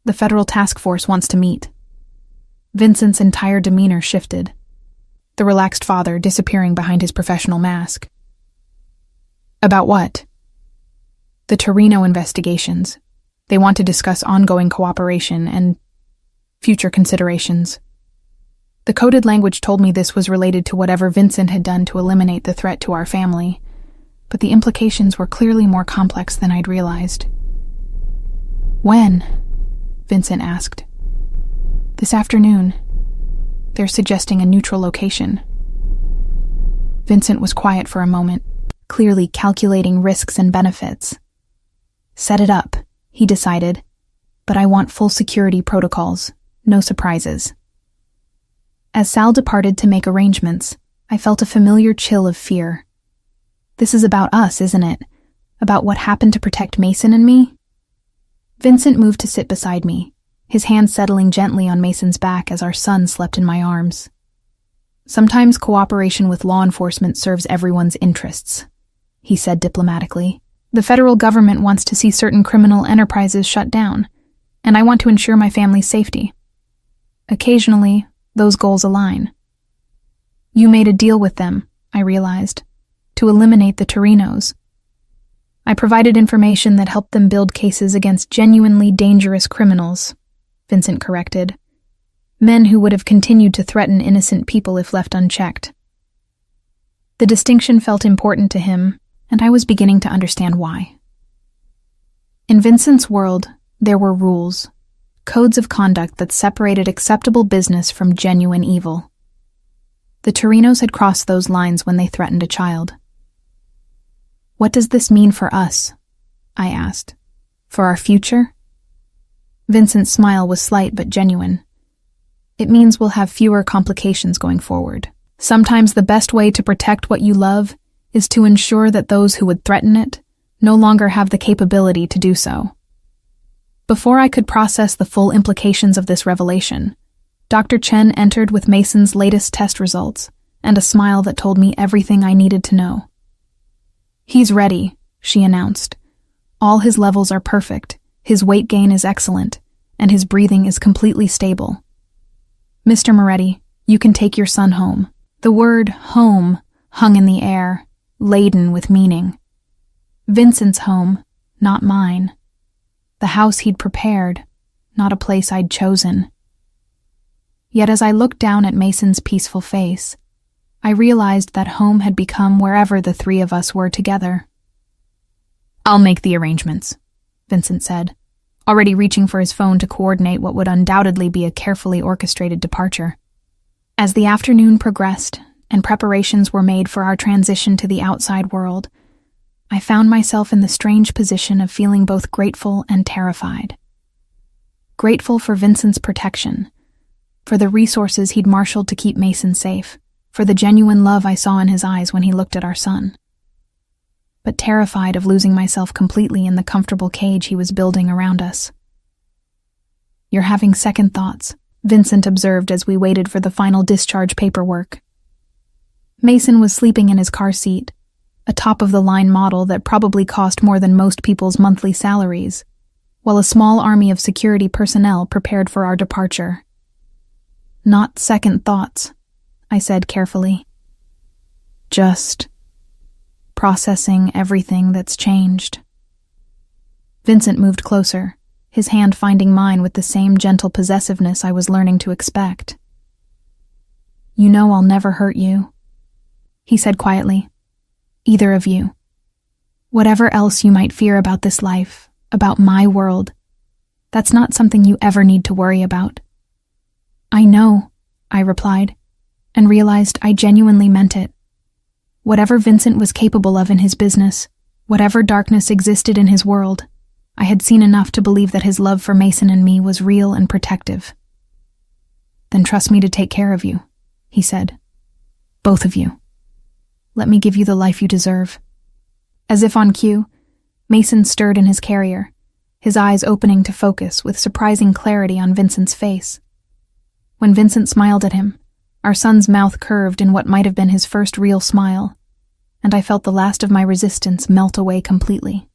The federal task force wants to meet." Vincent's entire demeanor shifted, the relaxed father disappearing behind his professional mask. "About what?" "The Torino investigations. They want to discuss ongoing cooperation and future considerations." The coded language told me this was related to whatever Vincent had done to eliminate the threat to our family, but the implications were clearly more complex than I'd realized. "When?" Vincent asked. "This afternoon. They're suggesting a neutral location." Vincent was quiet for a moment, clearly calculating risks and benefits. "Set it up," he decided, "but I want full security protocols, no surprises." As Sal departed to make arrangements, I felt a familiar chill of fear. "This is about us, isn't it? About what happened to protect Mason and me? Vincent moved to sit beside me, his hand settling gently on Mason's back as our son slept in my arms. Sometimes cooperation with law enforcement serves everyone's interests, he said diplomatically. The federal government wants to see certain criminal enterprises shut down, and I want to ensure my family's safety. Occasionally, those goals align. You made a deal with them, I realized, to eliminate the Torinos. I provided information that helped them build cases against genuinely dangerous criminals, Vincent corrected. Men who would have continued to threaten innocent people if left unchecked. The distinction felt important to him, and I was beginning to understand why. In Vincent's world, there were rules, codes of conduct that separated acceptable business from genuine evil. The Torinos had crossed those lines when they threatened a child. What does this mean for us? I asked. For our future? Vincent's smile was slight but genuine. It means we'll have fewer complications going forward. Sometimes the best way to protect what you love is to ensure that those who would threaten it no longer have the capability to do so. Before I could process the full implications of this revelation, Dr. Chen entered with Mason's latest test results and a smile that told me everything I needed to know. He's ready, she announced. All his levels are perfect, his weight gain is excellent, and his breathing is completely stable. Mr. Moretti, you can take your son home. The word home hung in the air, laden with meaning. Vincent's home, not mine. The house he'd prepared, not a place I'd chosen. Yet as I looked down at Mason's peaceful face, I realized that home had become wherever the three of us were together. I'll make the arrangements, Vincent said, already reaching for his phone to coordinate what would undoubtedly be a carefully orchestrated departure. As the afternoon progressed and preparations were made for our transition to the outside world, I found myself in the strange position of feeling both grateful and terrified. Grateful for Vincent's protection, for the resources he'd marshaled to keep Mason safe, for the genuine love I saw in his eyes when he looked at our son. But terrified of losing myself completely in the comfortable cage he was building around us. You're having second thoughts, Vincent observed as we waited for the final discharge paperwork. Mason was sleeping in his car seat, a top-of-the-line model that probably cost more than most people's monthly salaries, while a small army of security personnel prepared for our departure. Not second thoughts, I said carefully. Just processing everything that's changed. Vincent moved closer, his hand finding mine with the same gentle possessiveness I was learning to expect. You know I'll never hurt you, he said quietly. Either of you. Whatever else you might fear about this life, about my world, that's not something you ever need to worry about. I know, I replied, and realized I genuinely meant it. Whatever Vincent was capable of in his business, whatever darkness existed in his world, I had seen enough to believe that his love for Mason and me was real and protective. Then trust me to take care of you, he said. Both of you. Let me give you the life you deserve. As if on cue, Mason stirred in his carrier, his eyes opening to focus with surprising clarity on Vincent's face. When Vincent smiled at him, our son's mouth curved in what might have been his first real smile, and I felt the last of my resistance melt away completely.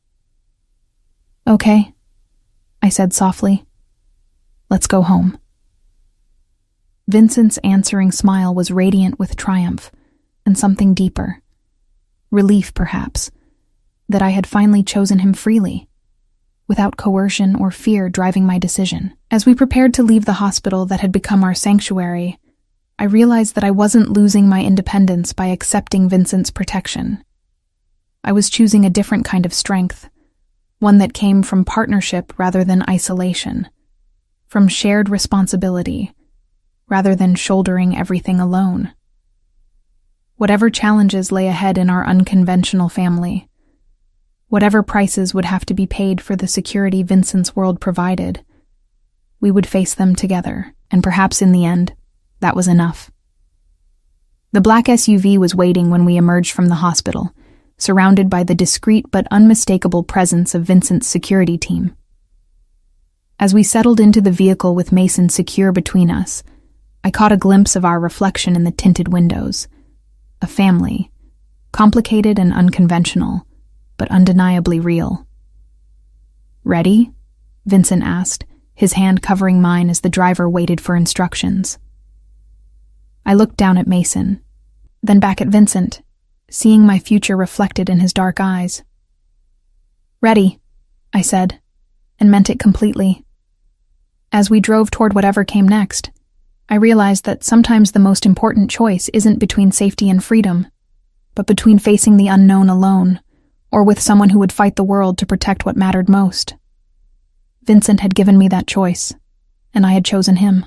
Okay, I said softly. Let's go home. Vincent's answering smile was radiant with triumph, and something deeper. Relief, perhaps, that I had finally chosen him freely, without coercion or fear driving my decision. As we prepared to leave the hospital that had become our sanctuary, I realized that I wasn't losing my independence by accepting Vincent's protection. I was choosing a different kind of strength, one that came from partnership rather than isolation, from shared responsibility rather than shouldering everything alone. Whatever challenges lay ahead in our unconventional family, whatever prices would have to be paid for the security Vincent's world provided, we would face them together, and perhaps in the end, that was enough. The black SUV was waiting when we emerged from the hospital, surrounded by the discreet but unmistakable presence of Vincent's security team. As we settled into the vehicle with Mason secure between us, I caught a glimpse of our reflection in the tinted windows. A family, complicated and unconventional, but undeniably real. "Ready?" Vincent asked, his hand covering mine as the driver waited for instructions. I looked down at Mason, then back at Vincent, seeing my future reflected in his dark eyes. "Ready," I said, and meant it completely. As we drove toward whatever came next, I realized that sometimes the most important choice isn't between safety and freedom, but between facing the unknown alone, or with someone who would fight the world to protect what mattered most. Vincent had given me that choice, and I had chosen him.